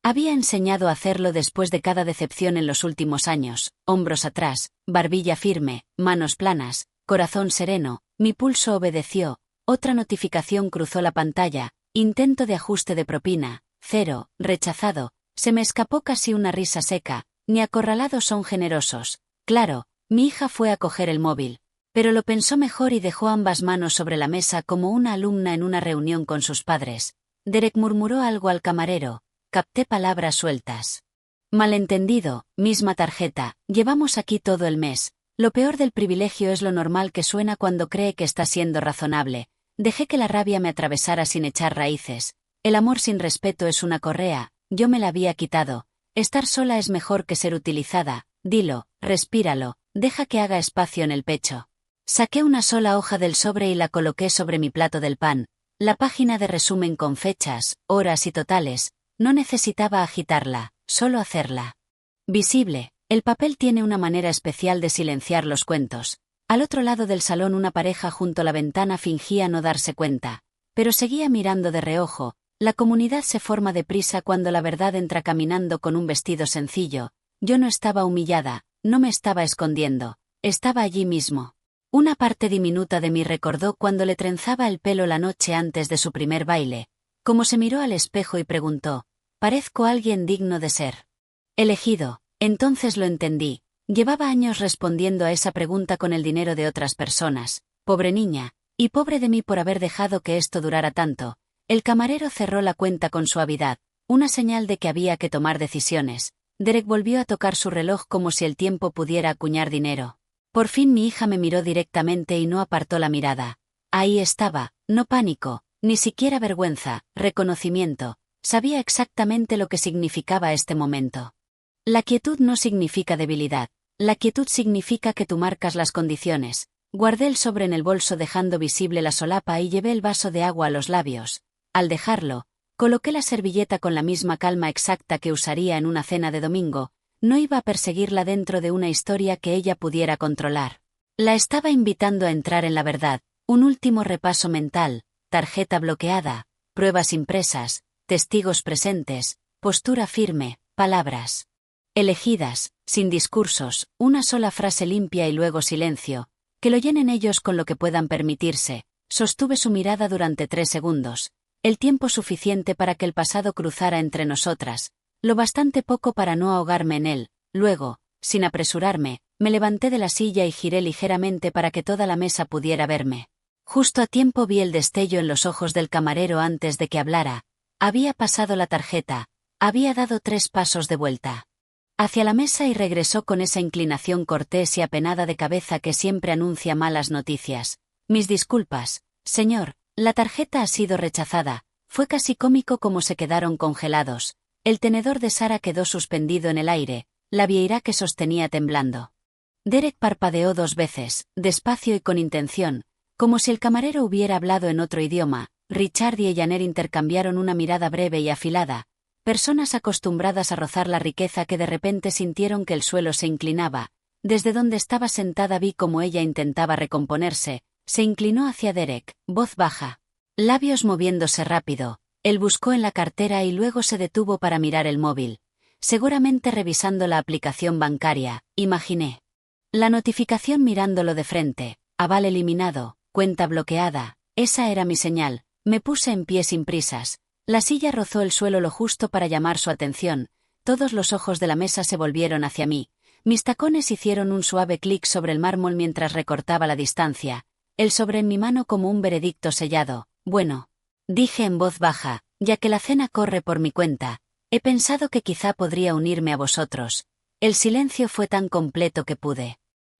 había enseñado a hacerlo después de cada decepción en los últimos años. Hombros atrás, barbilla firme, manos planas, corazón sereno. Mi pulso obedeció. Otra notificación cruzó la pantalla. Intento de ajuste de propina. 0, rechazado. Se me escapó casi una risa seca. Ni acorralados son generosos. Claro, mi hija fue a coger el móvil. Pero lo pensó mejor y dejó ambas manos sobre la mesa como una alumna en una reunión con sus padres. Derek murmuró algo al camarero. Capté palabras sueltas. Malentendido, misma tarjeta, llevamos aquí todo el mes. Lo peor del privilegio es lo normal que suena cuando cree que está siendo razonable. Dejé que la rabia me atravesara sin echar raíces. El amor sin respeto es una correa, yo me la había quitado. Estar sola es mejor que ser utilizada. Dilo, respíralo, deja que haga espacio en el pecho. Saqué una sola hoja del sobre y la coloqué sobre mi plato del pan. La página de resumen con fechas, horas y totales. No necesitaba agitarla, solo hacerla visible. El papel tiene una manera especial de silenciar los cuentos. Al otro lado del salón una pareja junto a la ventana fingía no darse cuenta. Pero seguía mirando de reojo. La comunidad se forma deprisa cuando la verdad entra caminando con un vestido sencillo. Yo no estaba humillada, no me estaba escondiendo. Estaba allí mismo. Una parte diminuta de mí recordó cuando le trenzaba el pelo la noche antes de su primer baile. Como se miró al espejo y preguntó, ¿parezco alguien digno de ser elegido? Entonces lo entendí. Llevaba años respondiendo a esa pregunta con el dinero de otras personas. Pobre niña, y pobre de mí por haber dejado que esto durara tanto. El camarero cerró la cuenta con suavidad, una señal de que había que tomar decisiones. Derek volvió a tocar su reloj como si el tiempo pudiera acuñar dinero. Por fin mi hija me miró directamente y no apartó la mirada. Ahí estaba, no pánico, ni siquiera vergüenza, reconocimiento. Sabía exactamente lo que significaba este momento. La quietud no significa debilidad. La quietud significa que tú marcas las condiciones. Guardé el sobre en el bolso dejando visible la solapa y llevé el vaso de agua a los labios. Al dejarlo, coloqué la servilleta con la misma calma exacta que usaría en una cena de domingo. No iba a perseguirla dentro de una historia que ella pudiera controlar. La estaba invitando a entrar en la verdad. Un último repaso mental, tarjeta bloqueada, pruebas impresas, testigos presentes, postura firme, palabras elegidas, sin discursos, una sola frase limpia y luego silencio, que lo llenen ellos con lo que puedan permitirse. Sostuve su mirada durante 3 segundos, el tiempo suficiente para que el pasado cruzara entre nosotras, lo bastante poco para no ahogarme en él. Luego, sin apresurarme, me levanté de la silla y giré ligeramente para que toda la mesa pudiera verme. Justo a tiempo vi el destello en los ojos del camarero antes de que hablara. Había pasado la tarjeta, había dado 3 pasos de vuelta hacia la mesa y regresó con esa inclinación cortés y apenada de cabeza que siempre anuncia malas noticias. Mis disculpas, señor, la tarjeta ha sido rechazada. Fue casi cómico como se quedaron congelados. El tenedor de Sara quedó suspendido en el aire, la vieira que sostenía temblando. Derek parpadeó 2 veces, despacio y con intención, como si el camarero hubiera hablado en otro idioma. Richard y Eleanor intercambiaron una mirada breve y afilada, personas acostumbradas a rozar la riqueza que de repente sintieron que el suelo se inclinaba. Desde donde estaba sentada vi cómo ella intentaba recomponerse, se inclinó hacia Derek, voz baja, labios moviéndose rápido. Él buscó en la cartera y luego se detuvo para mirar el móvil. Seguramente revisando la aplicación bancaria, imaginé. La notificación mirándolo de frente, aval eliminado, cuenta bloqueada, esa era mi señal. Me puse en pie sin prisas. La silla rozó el suelo lo justo para llamar su atención. Todos los ojos de la mesa se volvieron hacia mí. Mis tacones hicieron un suave clic sobre el mármol mientras recortaba la distancia. El sobre en mi mano como un veredicto sellado. Bueno, dije en voz baja, ya que la cena corre por mi cuenta. He pensado que quizá podría unirme a vosotros. El silencio fue tan completo que pude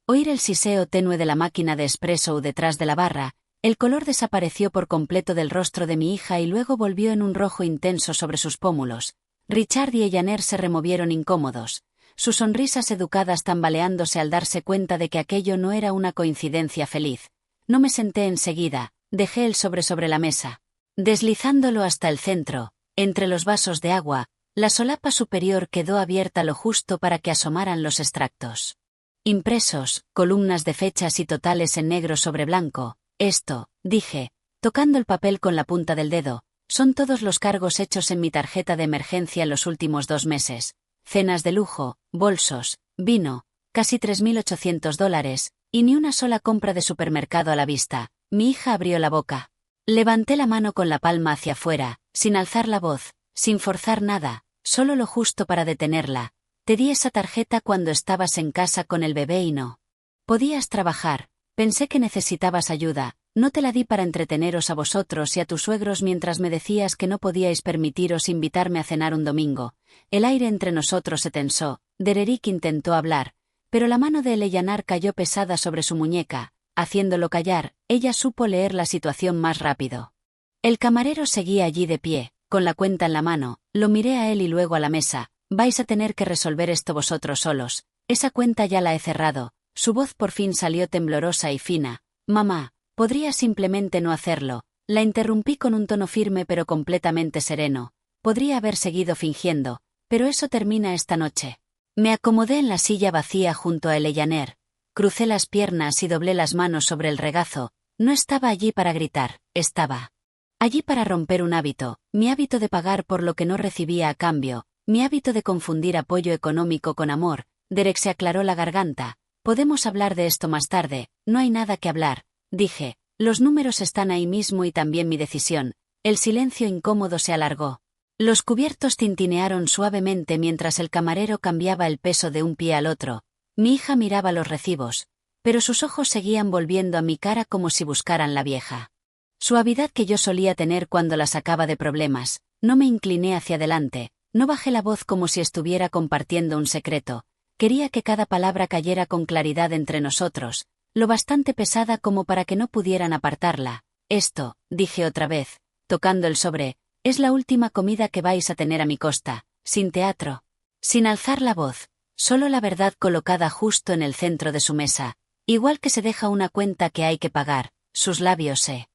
oír el siseo tenue de la máquina de espresso detrás de la barra. El color desapareció por completo del rostro de mi hija y luego volvió en un rojo intenso sobre sus pómulos. Richard y Eleanor se removieron incómodos, sus sonrisas educadas tambaleándose al darse cuenta de que aquello no era una coincidencia feliz. No me senté enseguida, dejé el sobre la mesa. Deslizándolo hasta el centro, entre los vasos de agua, la solapa superior quedó abierta lo justo para que asomaran los extractos impresos, columnas de fechas y totales en negro sobre blanco. Esto, dije, tocando el papel con la punta del dedo, son todos los cargos hechos en mi tarjeta de emergencia en los últimos 2 meses. Cenas de lujo, bolsos, vino, casi $3.800, y ni una sola compra de supermercado a la vista. Mi hija abrió la boca. Levanté la mano con la palma hacia afuera, sin alzar la voz, sin forzar nada, solo lo justo para detenerla. Te di esa tarjeta cuando estabas en casa con el bebé y no podías trabajar. Pensé que necesitabas ayuda. No te la di para entreteneros a vosotros y a tus suegros mientras me decías que no podíais permitiros invitarme a cenar un domingo. El aire entre nosotros se tensó. Derek intentó hablar, pero la mano de Eleanor cayó pesada sobre su muñeca. Haciéndolo callar, ella supo leer la situación más rápido. El camarero seguía allí de pie, con la cuenta en la mano. Lo miré a él y luego a la mesa. Vais a tener que resolver esto vosotros solos. Esa cuenta ya la he cerrado. Su voz por fin salió temblorosa y fina. Mamá, podría simplemente no hacerlo. La interrumpí con un tono firme pero completamente sereno. Podría haber seguido fingiendo, pero eso termina esta noche. Me acomodé en la silla vacía junto a Eleanor. Crucé las piernas y doblé las manos sobre el regazo. No estaba allí para gritar, estaba allí para romper un hábito, mi hábito de pagar por lo que no recibía a cambio, mi hábito de confundir apoyo económico con amor. Derek se aclaró la garganta. Podemos hablar de esto más tarde, no hay nada que hablar, dije. Los números están ahí mismo y también mi decisión. El silencio incómodo se alargó. Los cubiertos tintinearon suavemente mientras el camarero cambiaba el peso de un pie al otro. Mi hija miraba los recibos, pero sus ojos seguían volviendo a mi cara como si buscaran la vieja suavidad que yo solía tener cuando la sacaba de problemas. No me incliné hacia adelante, no bajé la voz como si estuviera compartiendo un secreto. Quería que cada palabra cayera con claridad entre nosotros, lo bastante pesada como para que no pudieran apartarla. Esto, dije otra vez, tocando el sobre, es la última comida que vais a tener a mi costa, sin teatro, sin alzar la voz, solo la verdad colocada justo en el centro de su mesa, igual que se deja una cuenta que hay que pagar. Sus labios se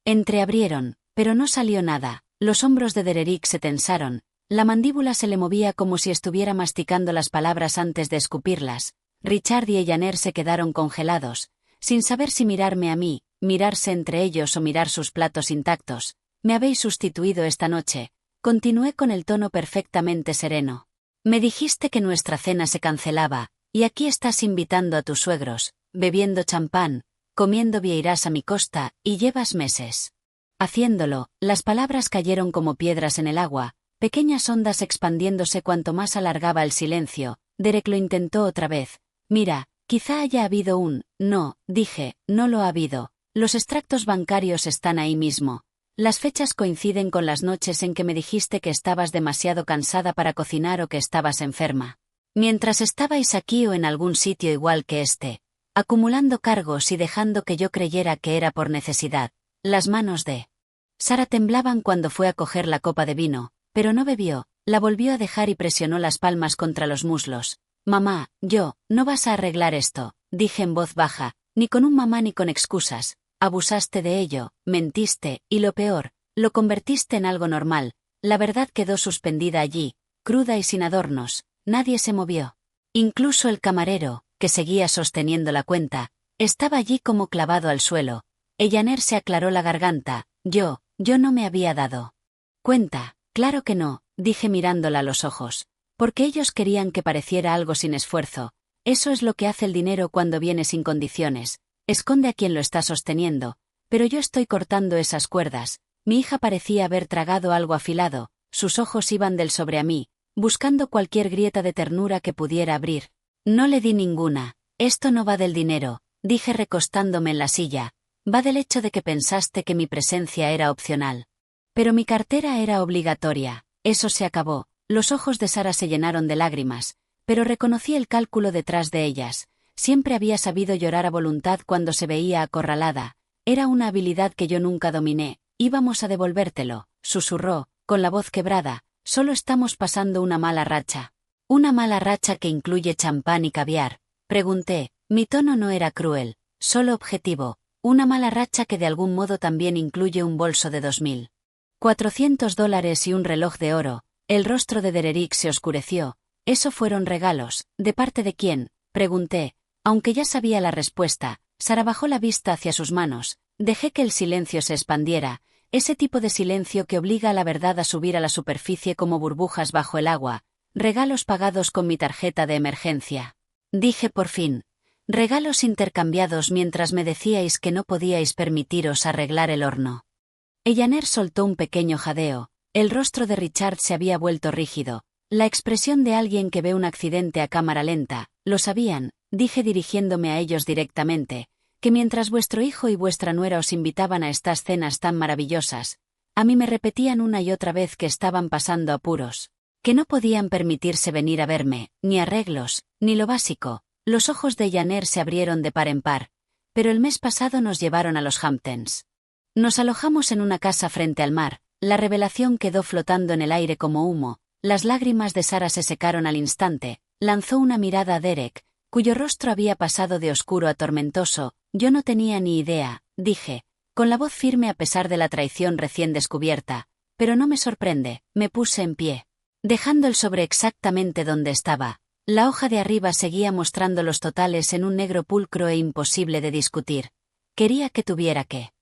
entreabrieron, pero no salió nada. Los hombros de Derek se tensaron, la mandíbula se le movía como si estuviera masticando las palabras antes de escupirlas. Richard y Eleanor se quedaron congelados, sin saber si mirarme a mí, mirarse entre ellos o mirar sus platos intactos. Me habéis sustituido esta noche, continué con el tono perfectamente sereno. Me dijiste que nuestra cena se cancelaba, y aquí estás invitando a tus suegros, bebiendo champán, comiendo vieiras a mi costa, y llevas meses haciéndolo. Las palabras cayeron como piedras en el agua, pequeñas ondas expandiéndose cuanto más alargaba el silencio. Derek lo intentó otra vez. Mira, quizá haya habido no, dije, no lo ha habido. Los extractos bancarios están ahí mismo. Las fechas coinciden con las noches en que me dijiste que estabas demasiado cansada para cocinar o que estabas enferma. Mientras estabais aquí o en algún sitio igual que este, acumulando cargos y dejando que yo creyera que era por necesidad. Las manos de Sara temblaban cuando fue a coger la copa de vino, pero no bebió, la volvió a dejar y presionó las palmas contra los muslos. Mamá, no vas a arreglar esto, dije en voz baja, ni con un mamá ni con excusas. Abusaste de ello, mentiste, y lo peor, lo convertiste en algo normal. la verdad quedó suspendida allí, cruda y sin adornos, nadie se movió. Incluso el camarero, que seguía sosteniendo la cuenta, estaba allí como clavado al suelo. Ellaner se aclaró la garganta. Yo no me había dado cuenta. Claro que no, dije mirándola a los ojos. Porque ellos querían que pareciera algo sin esfuerzo. Eso es lo que hace el dinero cuando viene sin condiciones. Esconde a quien lo está sosteniendo. Pero yo estoy cortando esas cuerdas. Mi hija parecía haber tragado algo afilado. Sus ojos iban del sobre a mí, buscando cualquier grieta de ternura que pudiera abrir. No le di ninguna. Esto no va del dinero, dije recostándome en la silla. Va del hecho de que pensaste que mi presencia era opcional. Pero mi cartera era obligatoria. Eso se acabó. Los ojos de Sara se llenaron de lágrimas, pero reconocí el cálculo detrás de ellas. Siempre había sabido llorar a voluntad cuando se veía acorralada. Era una habilidad que yo nunca dominé. Íbamos a devolvértelo, susurró, con la voz quebrada. Solo estamos pasando una mala racha. ¿Una mala racha que incluye champán y caviar? Pregunté. Mi tono no era cruel, solo objetivo. Una mala racha que de algún modo también incluye un bolso de $2.400 y un reloj de oro. El rostro de Dererick se oscureció. ¿Eso fueron regalos? ¿De parte de quién? Pregunté. Aunque ya sabía la respuesta, Sara bajó la vista hacia sus manos. Dejé que el silencio se expandiera, ese tipo de silencio que obliga a la verdad a subir a la superficie como burbujas bajo el agua. Regalos pagados con mi tarjeta de emergencia. Dije por fin. Regalos intercambiados mientras me decíais que no podíais permitiros arreglar el horno. Ellaner soltó un pequeño jadeo. El rostro de Richard se había vuelto rígido. La expresión de alguien que ve un accidente a cámara lenta. Lo sabían, dije dirigiéndome a ellos directamente, que mientras vuestro hijo y vuestra nuera os invitaban a estas cenas tan maravillosas, a mí me repetían una y otra vez que estaban pasando apuros, que no podían permitirse venir a verme, ni arreglos, ni lo básico. Los ojos de Ellaner se abrieron de par en par. Pero el mes pasado nos llevaron a los Hamptons. Nos alojamos en una casa frente al mar. La revelación quedó flotando en el aire como humo. Las lágrimas de Sara se secaron al instante. Lanzó una mirada a Derek, cuyo rostro había pasado de oscuro a tormentoso. Yo no tenía ni idea, dije, con la voz firme a pesar de la traición recién descubierta. Pero no me sorprende. Me puse en pie, dejando el sobre exactamente donde estaba. La hoja de arriba seguía mostrando los totales en un negro pulcro e imposible de discutir. Quería que tuviera que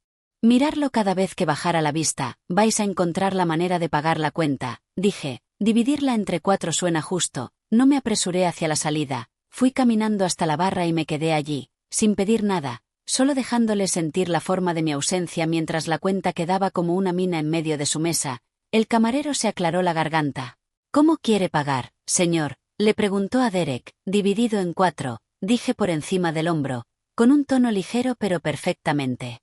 mirarlo cada vez que bajara la vista. Vais a encontrar la manera de pagar la cuenta, dije. Dividirla entre 4 suena justo. No me apresuré hacia la salida. Fui caminando hasta la barra y me quedé allí, sin pedir nada, solo dejándole sentir la forma de mi ausencia mientras la cuenta quedaba como una mina en medio de su mesa. El camarero se aclaró la garganta. ¿Cómo quiere pagar, señor? Le preguntó a Derek. Dividido en 4, dije por encima del hombro, con un tono ligero pero perfectamente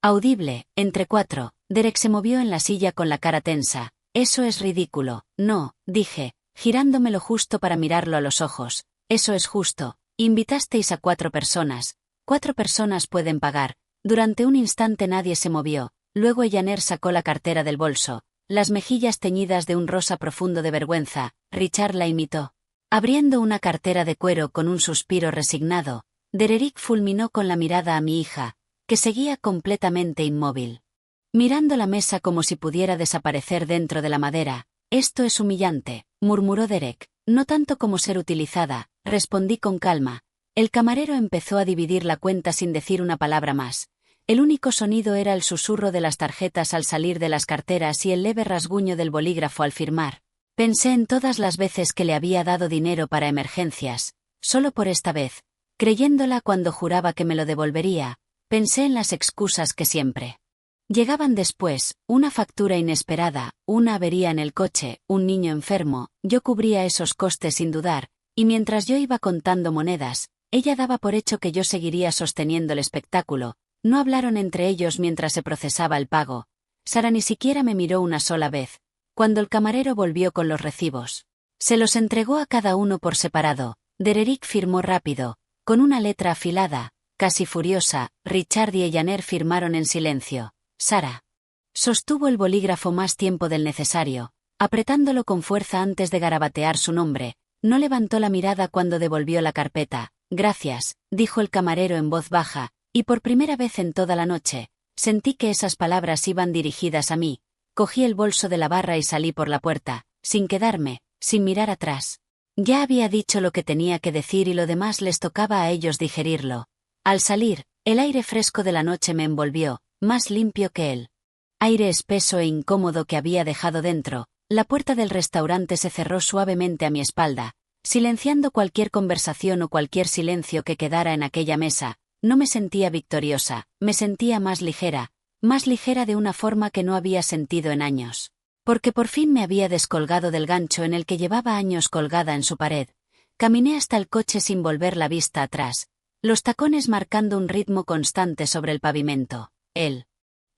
audible. Entre 4. Derek se movió en la silla con la cara tensa. Eso es ridículo. No, dije, girándome lo justo para mirarlo a los ojos. Eso es justo. Invitasteis a 4 personas. 4 personas pueden pagar. Durante un instante nadie se movió. Luego Ellaner sacó la cartera del bolso, las mejillas teñidas de un rosa profundo de vergüenza. Richard la imitó, abriendo una cartera de cuero con un suspiro resignado. Dererick fulminó con la mirada a mi hija, que seguía completamente inmóvil, mirando la mesa como si pudiera desaparecer dentro de la madera. Esto es humillante, murmuró Derek. No tanto como ser utilizada, respondí con calma. El camarero empezó a dividir la cuenta sin decir una palabra más. El único sonido era el susurro de las tarjetas al salir de las carteras y el leve rasguño del bolígrafo al firmar. Pensé en todas las veces que le había dado dinero para emergencias, solo por esta vez, creyéndola cuando juraba que me lo devolvería. Pensé en las excusas que siempre llegaban después, una factura inesperada, una avería en el coche, un niño enfermo. Yo cubría esos costes sin dudar, y mientras yo iba contando monedas, ella daba por hecho que yo seguiría sosteniendo el espectáculo. No hablaron entre ellos mientras se procesaba el pago. Sara ni siquiera me miró una sola vez. Cuando el camarero volvió con los recibos, se los entregó a cada uno por separado. Dererick firmó rápido, con una letra afilada, casi furiosa. Richard y Ellaner firmaron en silencio. Sara sostuvo el bolígrafo más tiempo del necesario, apretándolo con fuerza antes de garabatear su nombre. No levantó la mirada cuando devolvió la carpeta. Gracias, dijo el camarero en voz baja, y por primera vez en toda la noche, sentí que esas palabras iban dirigidas a mí. cogí el bolso de la barra y salí por la puerta, sin quedarme, sin mirar atrás. Ya había dicho lo que tenía que decir y lo demás les tocaba a ellos digerirlo. Al salir, el aire fresco de la noche me envolvió, más limpio que el aire espeso e incómodo que había dejado dentro. La puerta del restaurante se cerró suavemente a mi espalda, silenciando cualquier conversación o cualquier silencio que quedara en aquella mesa. No me sentía victoriosa, me sentía más ligera de una forma que no había sentido en años. Porque por fin me había descolgado del gancho en el que llevaba años colgada en su pared. Caminé hasta el coche sin volver la vista atrás, los tacones marcando un ritmo constante sobre el pavimento. El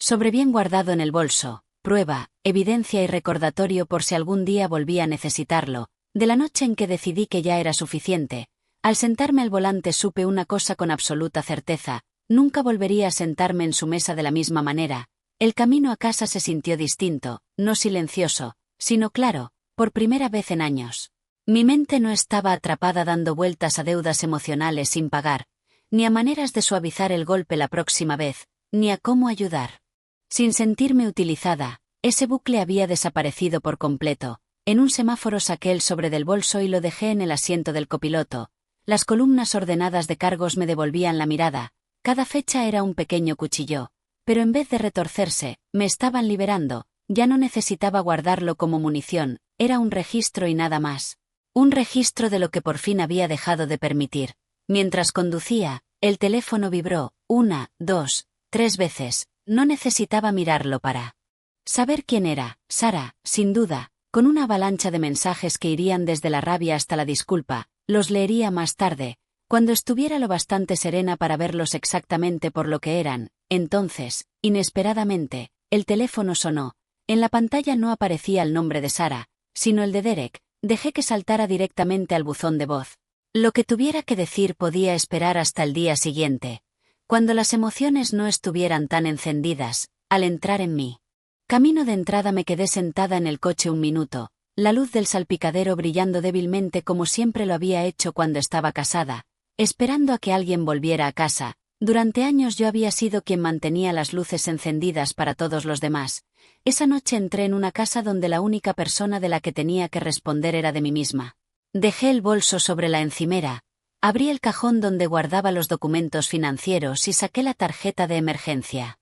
sobre bien guardado en el bolso, prueba, evidencia y recordatorio por si algún día volvía a necesitarlo, de la noche en que decidí que ya era suficiente. Al sentarme al volante supe una cosa con absoluta certeza: nunca volvería a sentarme en su mesa de la misma manera. El camino a casa se sintió distinto, no silencioso, sino claro, por primera vez en años. Mi mente no estaba atrapada dando vueltas a deudas emocionales sin pagar, ni a maneras de suavizar el golpe la próxima vez, ni a cómo ayudar. Sin sentirme utilizada, ese bucle había desaparecido por completo. En un semáforo saqué el sobre del bolso y lo dejé en el asiento del copiloto. Las columnas ordenadas de cargos me devolvían la mirada. Cada fecha era un pequeño cuchillo. Pero en vez de retorcerse, me estaban liberando. Ya no necesitaba guardarlo como munición, era un registro y nada más. Un registro de lo que por fin había dejado de permitir. Mientras conducía, el teléfono vibró, 1, 2, 3 veces. No necesitaba mirarlo para saber quién era. Sara, sin duda, con una avalancha de mensajes que irían desde la rabia hasta la disculpa. Los leería más tarde, cuando estuviera lo bastante serena para verlos exactamente por lo que eran. Entonces, inesperadamente, el teléfono sonó. En la pantalla no aparecía el nombre de Sara, sino el de Derek. Dejé que saltara directamente al buzón de voz. Lo que tuviera que decir podía esperar hasta el día siguiente, cuando las emociones no estuvieran tan encendidas. Al entrar en mi camino de entrada me quedé sentada en el coche un minuto, la luz del salpicadero brillando débilmente como siempre lo había hecho cuando estaba casada, esperando a que alguien volviera a casa. Durante años yo había sido quien mantenía las luces encendidas para todos los demás. Esa noche entré en una casa donde la única persona de la que tenía que responder era de mí misma. Dejé el bolso sobre la encimera, abrí el cajón donde guardaba los documentos financieros y saqué la tarjeta de emergencia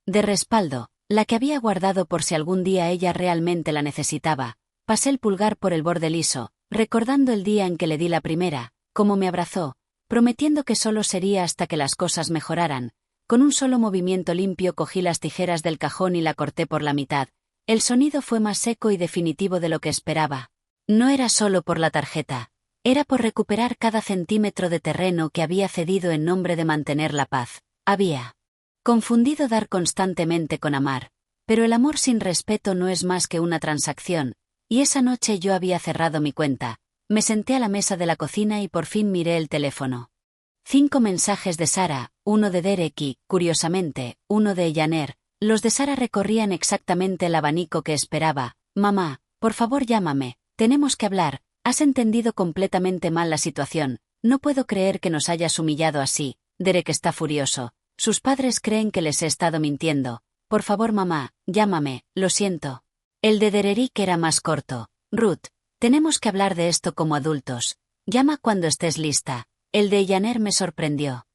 de respaldo, la que había guardado por si algún día ella realmente la necesitaba. Pasé el pulgar por el borde liso, recordando el día en que le di la primera, cómo me abrazó, prometiendo que solo sería hasta que las cosas mejoraran. Con un solo movimiento limpio cogí las tijeras del cajón y la corté por la mitad. El sonido fue más seco y definitivo de lo que esperaba. No era solo por la tarjeta. Era por recuperar cada centímetro de terreno que había cedido en nombre de mantener la paz. Había confundido dar constantemente con amar. Pero el amor sin respeto no es más que una transacción. Y esa noche yo había cerrado mi cuenta. Me senté a la mesa de la cocina y por fin miré el teléfono. 5 mensajes de Sara, uno de Derek y, curiosamente, uno de Janer. Los de Sara recorrían exactamente el abanico que esperaba. Mamá, por favor llámame, tenemos que hablar, has entendido completamente mal la situación, no puedo creer que nos hayas humillado así. Derek está furioso, sus padres creen que les he estado mintiendo. Por favor mamá, llámame, lo siento. El de Derek era más corto. Ruth, tenemos que hablar de esto como adultos. Llama cuando estés lista. El de Janer me sorprendió.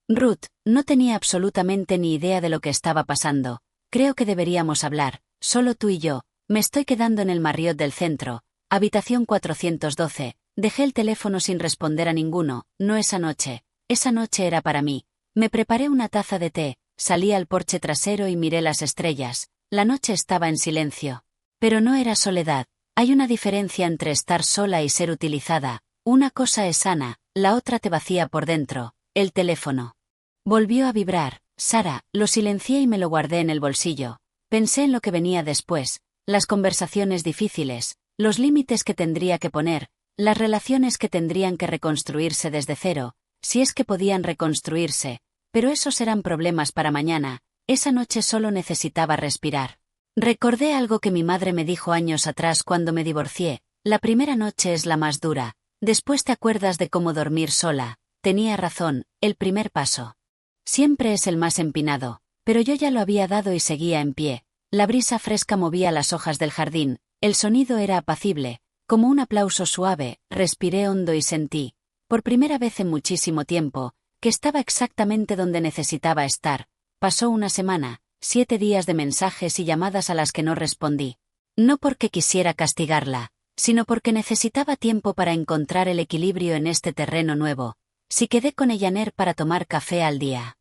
Ruth, no tenía absolutamente ni idea de lo que estaba pasando. Creo que deberíamos hablar, solo tú y yo. Me estoy quedando en el Marriott del centro, habitación 412. Dejé el teléfono sin responder a ninguno. No esa noche era para mí. Me preparé una taza de té, salí al porche trasero y miré las estrellas. La noche estaba en silencio. Pero no era soledad. Hay una diferencia entre estar sola y ser utilizada. Una cosa es sana, la otra te vacía por dentro. El teléfono volvió a vibrar. Sara, lo silencié y me lo guardé en el bolsillo. Pensé en lo que venía después, las conversaciones difíciles, los límites que tendría que poner, las relaciones que tendrían que reconstruirse desde cero, si es que podían reconstruirse, pero esos eran problemas para mañana. Esa noche solo necesitaba respirar. Recordé algo que mi madre me dijo años atrás cuando me divorcié: la primera noche es la más dura, después te acuerdas de cómo dormir sola. Tenía razón, el primer paso siempre es el más empinado, pero yo ya lo había dado y seguía en pie. la brisa fresca movía las hojas del jardín, el sonido era apacible, como un aplauso suave. Respiré hondo y sentí, por primera vez en muchísimo tiempo, que estaba exactamente donde necesitaba estar. Pasó una semana, 7 días de mensajes y llamadas a las que no respondí. No porque quisiera castigarla, sino porque necesitaba tiempo para encontrar el equilibrio en este terreno nuevo. Si quedé con Ellaner para tomar café al día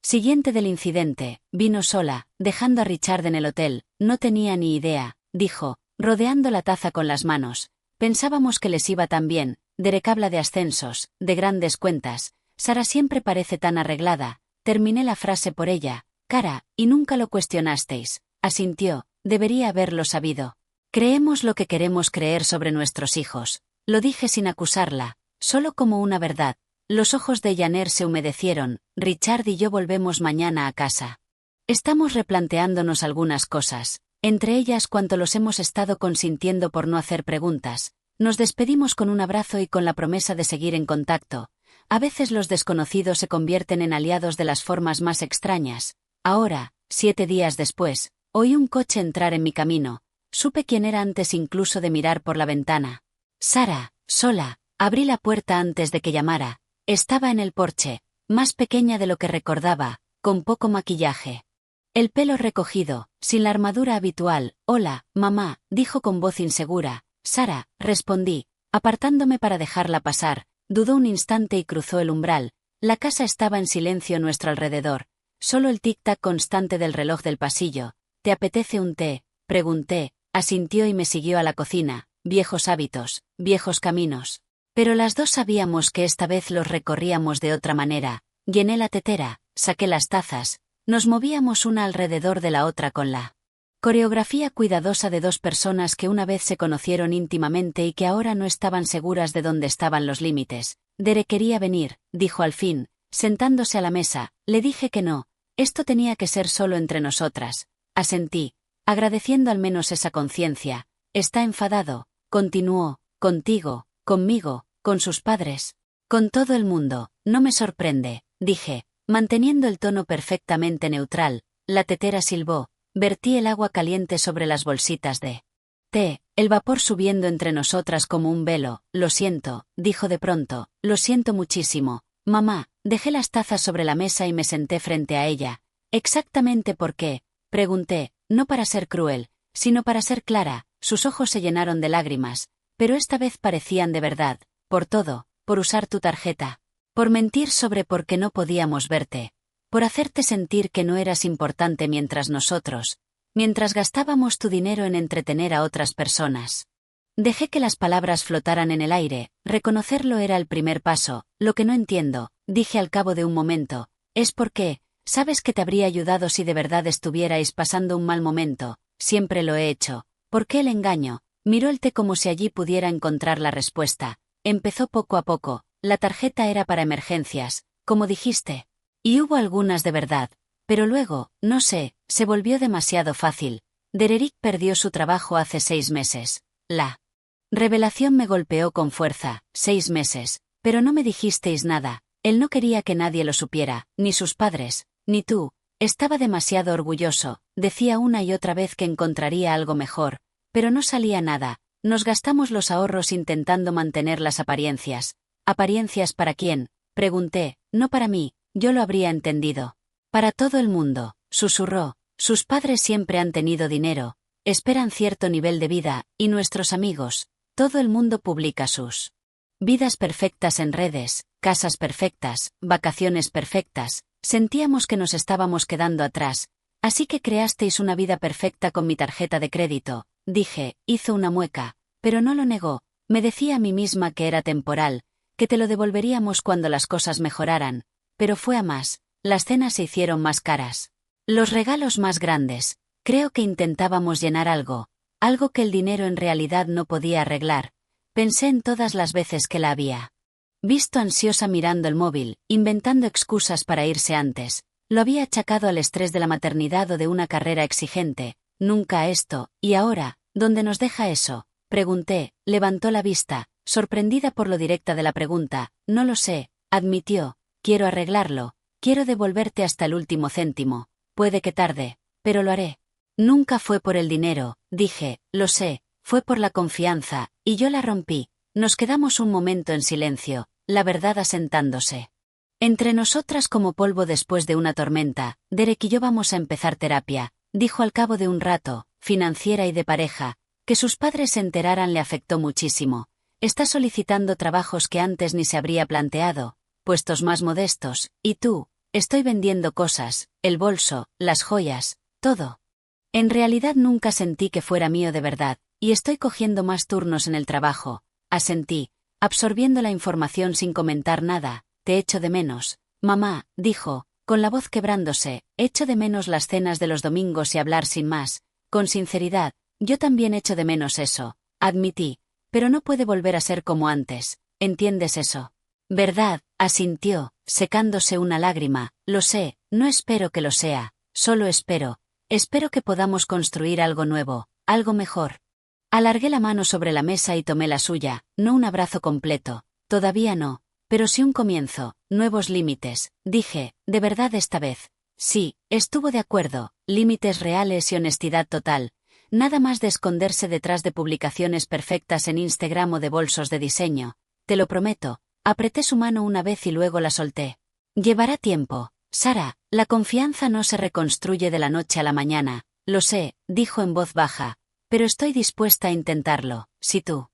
siguiente del incidente, vino sola, dejando a Richard en el hotel. No tenía ni idea, dijo, rodeando la taza con las manos. Pensábamos que les iba tan bien. Derek habla de ascensos, de grandes cuentas. Sara siempre parece tan arreglada. Terminé la frase por ella. Cara, y nunca lo cuestionasteis. Asintió, debería haberlo sabido. Creemos lo que queremos creer sobre nuestros hijos. Lo dije sin acusarla, solo como una verdad. Los ojos de Ellaner se humedecieron. Richard y yo volvemos mañana a casa. Estamos replanteándonos algunas cosas, entre ellas cuánto los hemos estado consintiendo por no hacer preguntas. Nos despedimos con un abrazo y con la promesa de seguir en contacto. A veces los desconocidos se convierten en aliados de las formas más extrañas. Ahora, 7 días después, oí un coche entrar en mi camino. Supe quién era antes incluso de mirar por la ventana. Sara, sola. Abrí la puerta antes de que llamara. Estaba en el porche, más pequeña de lo que recordaba, con poco maquillaje. El pelo recogido, sin la armadura habitual. Hola, mamá, dijo con voz insegura. Sara, respondí, apartándome para dejarla pasar. Dudó un instante y cruzó el umbral. La casa estaba en silencio a nuestro alrededor. Solo el tic-tac constante del reloj del pasillo. ¿Te apetece un té?, pregunté. Asintió y me siguió a la cocina. Viejos hábitos, viejos caminos. Pero las dos sabíamos que esta vez los recorríamos de otra manera. Llené la tetera, saqué las tazas. Nos movíamos una alrededor de la otra con la coreografía cuidadosa de dos personas que una vez se conocieron íntimamente y que ahora no estaban seguras de dónde estaban los límites. Derek quería venir, dijo al fin, sentándose a la mesa. Le dije que no. Esto tenía que ser solo entre nosotras. Asentí, agradeciendo al menos esa conciencia. Está enfadado, continuó, contigo, conmigo, con sus padres, con todo el mundo. No me sorprende, dije, manteniendo el tono perfectamente neutral. La tetera silbó. Vertí el agua caliente sobre las bolsitas de té, el vapor subiendo entre nosotras como un velo. Lo siento, dijo de pronto, lo siento muchísimo. Mamá, dejé las tazas sobre la mesa y me senté frente a ella. ¿Exactamente por qué?, pregunté, no para ser cruel, sino para ser clara. Sus ojos se llenaron de lágrimas, pero esta vez parecían de verdad. Por todo, por usar tu tarjeta, por mentir sobre por qué no podíamos verte, por hacerte sentir que no eras importante mientras gastábamos tu dinero en entretener a otras personas. Dejé que las palabras flotaran en el aire. Reconocerlo era el primer paso. Lo que no entiendo, dije al cabo de un momento, es por qué. Sabes que te habría ayudado si de verdad estuvierais pasando un mal momento. Siempre lo he hecho. ¿Por qué el engaño? Miró el té como si allí pudiera encontrar la respuesta. Empezó poco a poco. La tarjeta era para emergencias, como dijiste. Y hubo algunas de verdad. Pero luego, no sé, se volvió demasiado fácil. Derek perdió su trabajo hace 6 meses. La revelación me golpeó con fuerza. 6 meses. Pero no me dijisteis nada. Él no quería que nadie lo supiera, ni sus padres, ni tú. Estaba demasiado orgulloso. Decía una y otra vez que encontraría algo mejor. Pero no salía nada. Nos gastamos los ahorros intentando mantener las apariencias. ¿Apariencias para quién?, pregunté. No para mí, yo lo habría entendido. Para todo el mundo, susurró. Sus padres siempre han tenido dinero, esperan cierto nivel de vida, y nuestros amigos, todo el mundo publica sus vidas perfectas en redes, casas perfectas, vacaciones perfectas. Sentíamos que nos estábamos quedando atrás, así que creasteis una vida perfecta con mi tarjeta de crédito, dije. Hizo una mueca, pero no lo negó. Me decía a mí misma que era temporal, que te lo devolveríamos cuando las cosas mejoraran, pero fue a más. Las cenas se hicieron más caras, los regalos más grandes. Creo que intentábamos llenar algo que el dinero en realidad no podía arreglar. Pensé en todas las veces que la había visto ansiosa mirando el móvil, inventando excusas para irse antes. Lo había achacado al estrés de la maternidad o de una carrera exigente, nunca a esto. ¿Y ahora, dónde nos deja eso?, pregunté. Levantó la vista, sorprendida por lo directa de la pregunta. No lo sé, admitió. Quiero arreglarlo, quiero devolverte hasta el último céntimo. Puede que tarde, pero lo haré. Nunca fue por el dinero, dije, lo sé, fue por la confianza, y yo la rompí. Nos quedamos un momento en silencio, la verdad asentándose. Entre nosotras como polvo después de una tormenta, Derek y yo vamos a empezar terapia, dijo al cabo de un rato, financiera y de pareja. Que sus padres se enteraran le afectó muchísimo. Está solicitando trabajos que antes ni se habría planteado, puestos más modestos, y tú, estoy vendiendo cosas, el bolso, las joyas, todo. En realidad nunca sentí que fuera mío de verdad, y estoy cogiendo más turnos en el trabajo, asentí, absorbiendo la información sin comentar nada. Te echo de menos, mamá, dijo, con la voz quebrándose, echo de menos las cenas de los domingos y hablar sin más, con sinceridad, yo también echo de menos eso, admití, pero no puede volver a ser como antes, ¿entiendes eso? ¿Verdad? Asintió, secándose una lágrima, lo sé, no espero que lo sea, solo espero que podamos construir algo nuevo, algo mejor. Alargué la mano sobre la mesa y tomé la suya, no un abrazo completo, todavía no, pero sí un comienzo, nuevos límites, dije, de verdad esta vez. Sí, estuvo de acuerdo, límites reales y honestidad total, nada más de esconderse detrás de publicaciones perfectas en Instagram o de bolsos de diseño, te lo prometo, apreté su mano una vez y luego la solté. Llevará tiempo, Sara, la confianza no se reconstruye de la noche a la mañana, lo sé, dijo en voz baja, pero estoy dispuesta a intentarlo, si tú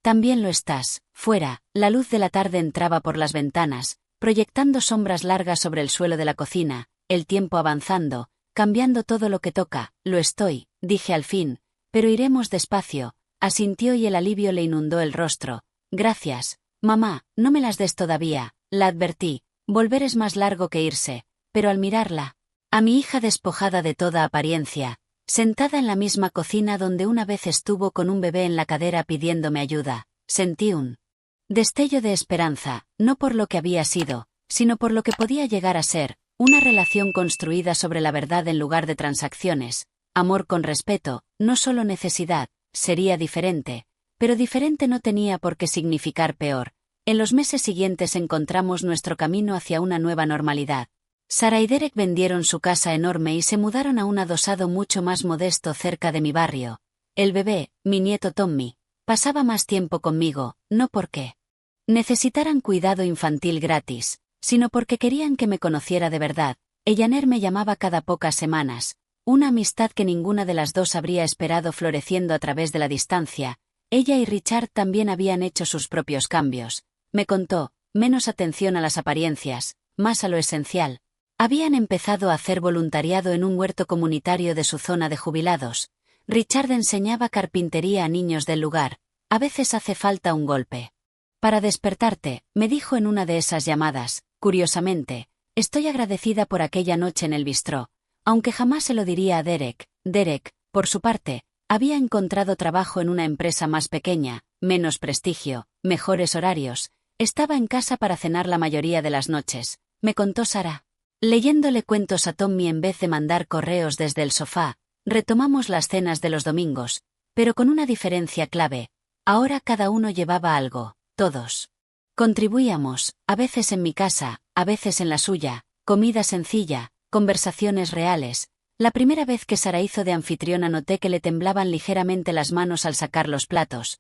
también lo estás. Fuera, la luz de la tarde entraba por las ventanas, proyectando sombras largas sobre el suelo de la cocina, el tiempo avanzando, cambiando todo lo que toca, lo estoy, dije al fin, pero iremos despacio, asintió y el alivio le inundó el rostro. Gracias, mamá, no me las des todavía, la advertí, volver es más largo que irse, pero al mirarla, a mi hija despojada de toda apariencia, sentada en la misma cocina donde una vez estuvo con un bebé en la cadera pidiéndome ayuda, sentí un destello de esperanza, no por lo que había sido, sino por lo que podía llegar a ser, una relación construida sobre la verdad en lugar de transacciones, amor con respeto, no solo necesidad, sería diferente, pero diferente no tenía por qué significar peor. En los meses siguientes encontramos nuestro camino hacia una nueva normalidad. Sara y Derek vendieron su casa enorme y se mudaron a un adosado mucho más modesto cerca de mi barrio. El bebé, mi nieto Tommy, pasaba más tiempo conmigo, no porque necesitaran cuidado infantil gratis, sino porque querían que me conociera de verdad. Ellaner me llamaba cada pocas semanas, una amistad que ninguna de las dos habría esperado floreciendo a través de la distancia. Ella y Richard también habían hecho sus propios cambios. Me contó, menos atención a las apariencias, más a lo esencial. Habían empezado a hacer voluntariado en un huerto comunitario de su zona de jubilados. Richard enseñaba carpintería a niños del lugar. A veces hace falta un golpe para despertarte, me dijo en una de esas llamadas. Curiosamente, estoy agradecida por aquella noche en el bistró, aunque jamás se lo diría a Derek. Derek, por su parte, había encontrado trabajo en una empresa más pequeña, menos prestigio, mejores horarios. Estaba en casa para cenar la mayoría de las noches, me contó Sara. Leyéndole cuentos a Tommy en vez de mandar correos desde el sofá, retomamos las cenas de los domingos, pero con una diferencia clave. Ahora cada uno llevaba algo, todos contribuíamos, a veces en mi casa, a veces en la suya, comida sencilla, conversaciones reales. La primera vez que Sara hizo de anfitriona noté que le temblaban ligeramente las manos al sacar los platos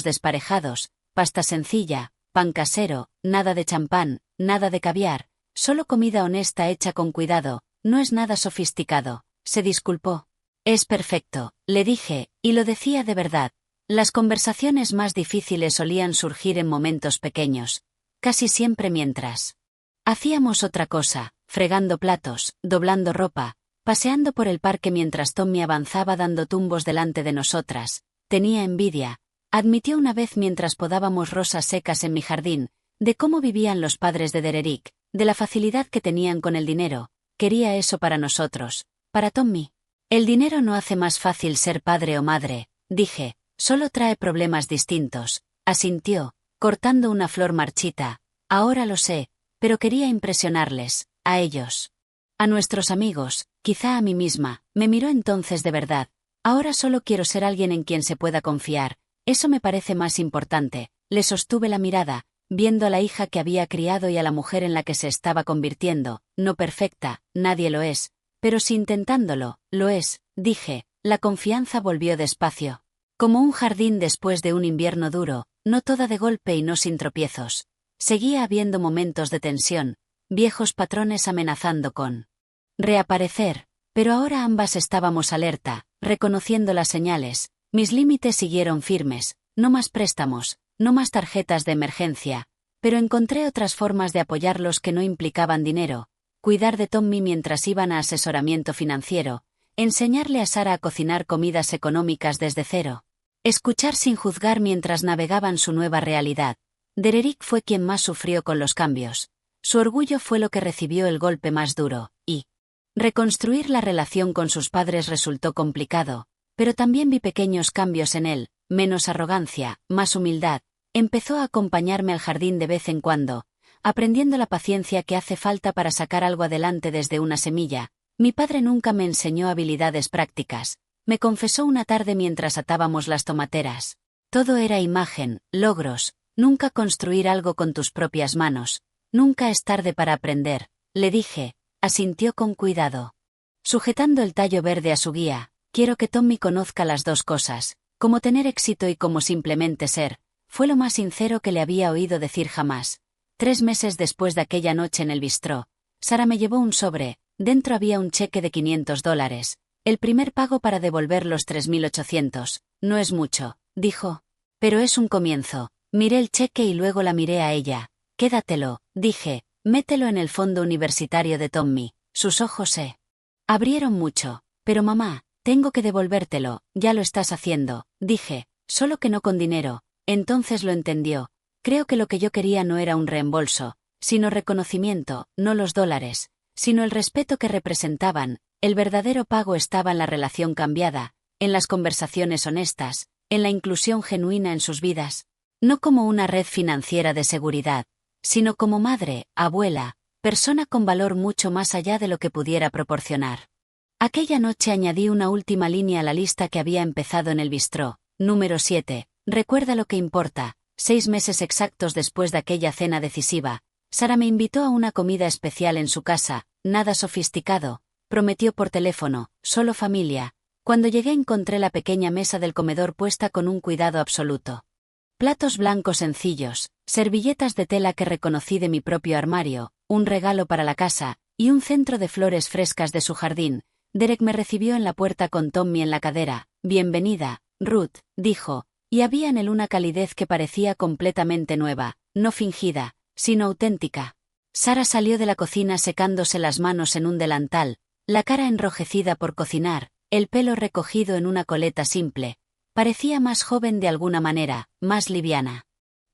desparejados, pasta sencilla, pan casero, nada de champán, nada de caviar. Solo comida honesta hecha con cuidado, no es nada sofisticado, se disculpó. Es perfecto, le dije, y lo decía de verdad. Las conversaciones más difíciles solían surgir en momentos pequeños, casi siempre mientras hacíamos otra cosa, fregando platos, doblando ropa, paseando por el parque mientras Tommy avanzaba dando tumbos delante de nosotras. Tenía envidia, admitió una vez mientras podábamos rosas secas en mi jardín, de cómo vivían los padres de Derek. De la facilidad que tenían con el dinero, quería eso para nosotros, para Tommy. El dinero no hace más fácil ser padre o madre, dije, solo trae problemas distintos, asintió, cortando una flor marchita. Ahora lo sé, pero quería impresionarles, a ellos. A nuestros amigos, quizá a mí misma, me miró entonces de verdad. Ahora solo quiero ser alguien en quien se pueda confiar, eso me parece más importante. Le sostuve la mirada, viendo a la hija que había criado y a la mujer en la que se estaba convirtiendo, no perfecta, nadie lo es, Pero si intentándolo, lo es, dije. La confianza volvió despacio. Como un jardín después de un invierno duro, no toda de golpe y no sin tropiezos. Seguía habiendo momentos de tensión, viejos patrones amenazando con reaparecer, pero ahora ambas estábamos alerta, reconociendo las señales. Mis límites siguieron firmes, no más préstamos, no más tarjetas de emergencia, pero encontré otras formas de apoyarlos que no implicaban dinero, cuidar de Tommy mientras iban a asesoramiento financiero, enseñarle a Sara a cocinar comidas económicas desde cero, escuchar sin juzgar mientras navegaban su nueva realidad. Derek fue quien más sufrió con los cambios. Su orgullo fue lo que recibió el golpe más duro, y reconstruir la relación con sus padres resultó complicado, pero también vi pequeños cambios en él, menos arrogancia, más humildad. Empezó a acompañarme al jardín de vez en cuando, aprendiendo la paciencia que hace falta para sacar algo adelante desde una semilla. Mi padre nunca me enseñó habilidades prácticas. Me confesó una tarde mientras atábamos las tomateras. Todo era imagen, logros, nunca construir algo con tus propias manos. Nunca es tarde para aprender, le dije. Asintió con cuidado. Sujetando el tallo verde a su guía, quiero que Tommy conozca las dos cosas, como tener éxito y como simplemente ser. Fue lo más sincero que le había oído decir jamás. 3 meses después de aquella noche en el bistró, Sara me llevó un sobre. Dentro había un cheque de $500, el primer pago para devolver los 3.800. No es mucho, dijo. Pero es un comienzo. Miré el cheque y luego la miré a ella. Quédatelo, dije, mételo en el fondo universitario de Tommy. Sus ojos se abrieron mucho. Pero mamá, tengo que devolvértelo, ya lo estás haciendo, dije, solo que no con dinero. Entonces lo entendió. Creo que lo que yo quería no era un reembolso, sino reconocimiento, no los dólares, sino el respeto que representaban. El verdadero pago estaba en la relación cambiada, en las conversaciones honestas, en la inclusión genuina en sus vidas. No como una red financiera de seguridad, sino como madre, abuela, persona con valor mucho más allá de lo que pudiera proporcionar. Aquella noche añadí una última línea a la lista que había empezado en el bistró. Número 7. Recuerda lo que importa. 6 meses exactos después de aquella cena decisiva, Sara me invitó a una comida especial en su casa, nada sofisticado, prometió por teléfono, solo familia. Cuando llegué encontré la pequeña mesa del comedor puesta con un cuidado absoluto. Platos blancos sencillos, servilletas de tela que reconocí de mi propio armario, un regalo para la casa, y un centro de flores frescas de su jardín. Derek me recibió en la puerta con Tommy en la cadera. Bienvenida, Ruth, dijo, y había en él una calidez que parecía completamente nueva, no fingida, sino auténtica. Sara salió de la cocina secándose las manos en un delantal, la cara enrojecida por cocinar, el pelo recogido en una coleta simple. Parecía más joven de alguna manera, más liviana.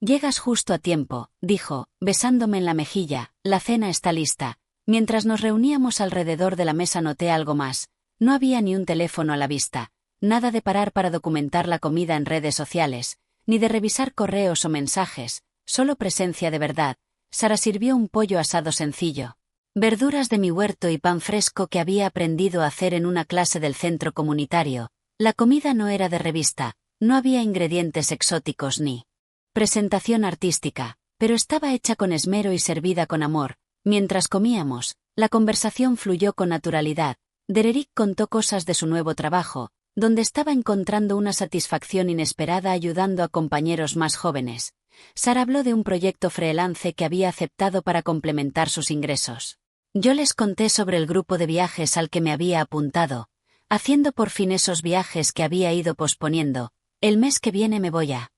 Llegas justo a tiempo, dijo, besándome en la mejilla, la cena está lista. Mientras nos reuníamos alrededor de la mesa noté algo más. No había ni un teléfono a la vista, nada de parar para documentar la comida en redes sociales, ni de revisar correos o mensajes, solo presencia de verdad. Sara sirvió un pollo asado sencillo, verduras de mi huerto y pan fresco que había aprendido a hacer en una clase del centro comunitario. La comida no era de revista, no había ingredientes exóticos ni presentación artística, pero estaba hecha con esmero y servida con amor. Mientras comíamos, la conversación fluyó con naturalidad. Derek contó cosas de su nuevo trabajo, donde estaba encontrando una satisfacción inesperada ayudando a compañeros más jóvenes. Sara habló de un proyecto freelance que había aceptado para complementar sus ingresos. Yo les conté sobre el grupo de viajes al que me había apuntado, haciendo por fin esos viajes que había ido posponiendo. El mes que viene me voy a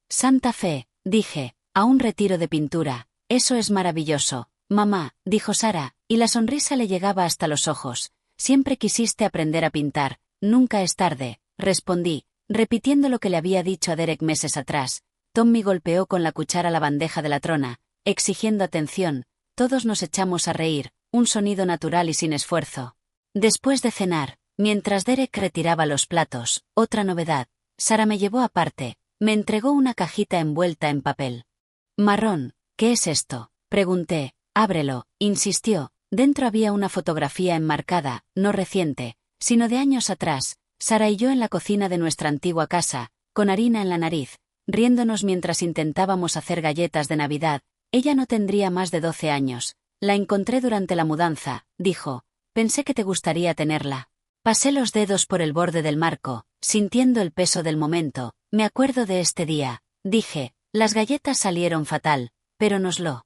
Santa Fe, dije, a un retiro de pintura. Eso es maravilloso, mamá, dijo Sara, y la sonrisa le llegaba hasta los ojos. Siempre quisiste aprender a pintar, nunca es tarde, respondí, repitiendo lo que le había dicho a Derek meses atrás. Tommy golpeó con la cuchara la bandeja de la trona, exigiendo atención. Todos nos echamos a reír, un sonido natural y sin esfuerzo. Después de cenar, mientras Derek retiraba los platos, otra novedad. Sara me llevó aparte, me entregó una cajita envuelta en papel marrón. ¿Qué es esto?, pregunté. Ábrelo, insistió. Dentro había una fotografía enmarcada, no reciente, sino de años atrás, Sara y yo en la cocina de nuestra antigua casa, con harina en la nariz, riéndonos mientras intentábamos hacer galletas de Navidad. Ella no tendría más de 12 años. La encontré durante la mudanza, dijo, pensé que te gustaría tenerla. Pasé los dedos por el borde del marco, sintiendo el peso del momento. Me acuerdo de este día, dije, las galletas salieron fatal, pero nos lo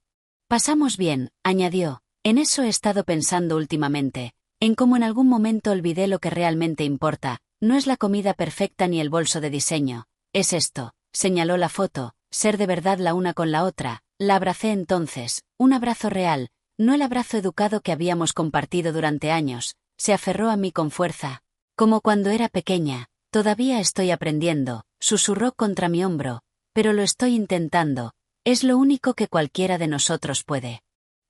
pasamos bien, añadió. En eso he estado pensando últimamente, en cómo en algún momento olvidé lo que realmente importa, no es la comida perfecta ni el bolso de diseño, es esto, señaló la foto, ser de verdad la una con la otra. La abracé entonces, un abrazo real, no el abrazo educado que habíamos compartido durante años. Se aferró a mí con fuerza, como cuando era pequeña. Todavía estoy aprendiendo, susurró contra mi hombro, pero lo estoy intentando, es lo único que cualquiera de nosotros puede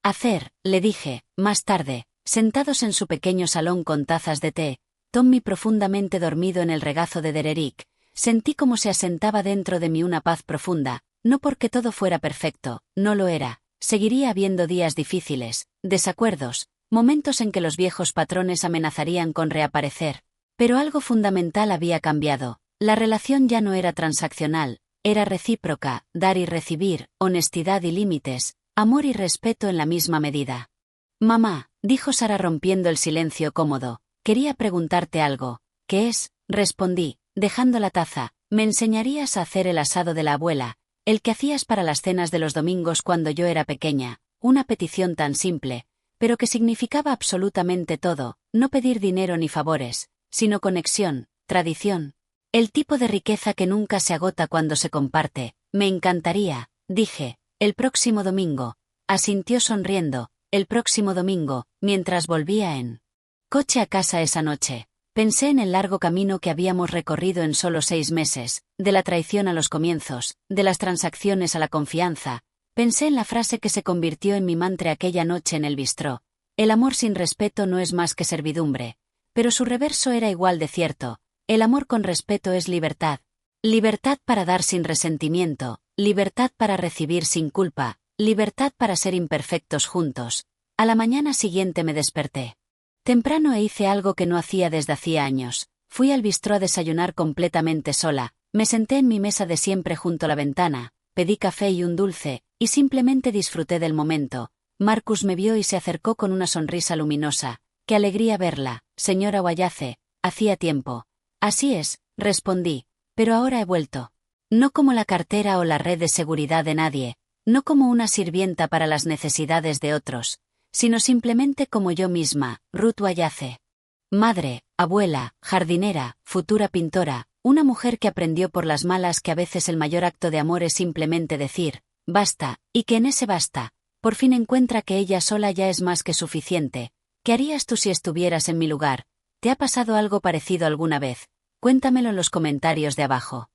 hacer, le dije, más tarde, sentados en su pequeño salón con tazas de té, Tommy profundamente dormido en el regazo de Dererick, sentí como se asentaba dentro de mí una paz profunda, no porque todo fuera perfecto, no lo era, seguiría habiendo días difíciles, desacuerdos, momentos en que los viejos patrones amenazarían con reaparecer, pero algo fundamental había cambiado, la relación ya no era transaccional, era recíproca, dar y recibir, honestidad y límites, amor y respeto en la misma medida. Mamá, dijo Sara rompiendo el silencio cómodo, quería preguntarte algo. ¿Qué es? Respondí, dejando la taza. Me enseñarías a hacer el asado de la abuela, el que hacías para las cenas de los domingos cuando yo era pequeña, una petición tan simple, pero que significaba absolutamente todo, no pedir dinero ni favores, sino conexión, tradición. El tipo de riqueza que nunca se agota cuando se comparte. Me encantaría, dije, el próximo domingo. Asintió sonriendo, el próximo domingo, mientras volvía en coche a casa esa noche. Pensé en el largo camino que habíamos recorrido en solo 6 meses, de la traición a los comienzos, de las transacciones a la confianza. Pensé en la frase que se convirtió en mi mantra aquella noche en el bistró. El amor sin respeto no es más que servidumbre. Pero su reverso era igual de cierto. El amor con respeto es libertad. Libertad para dar sin resentimiento, libertad para recibir sin culpa, libertad para ser imperfectos juntos. A la mañana siguiente me desperté temprano e hice algo que no hacía desde hacía años. Fui al bistró a desayunar completamente sola, me senté en mi mesa de siempre junto a la ventana, pedí café y un dulce, y simplemente disfruté del momento. Marcus me vio y se acercó con una sonrisa luminosa. ¡Qué alegría verla, señora Wallace! Hacía tiempo. Así es, respondí, pero ahora he vuelto. No como la cartera o la red de seguridad de nadie, no como una sirvienta para las necesidades de otros, sino simplemente como yo misma, Ruth Wallace. Madre, abuela, jardinera, futura pintora, una mujer que aprendió por las malas que a veces el mayor acto de amor es simplemente decir, basta, y que en ese basta, por fin encuentra que ella sola ya es más que suficiente. ¿Qué harías tú si estuvieras en mi lugar? ¿Te ha pasado algo parecido alguna vez? Cuéntamelo en los comentarios de abajo.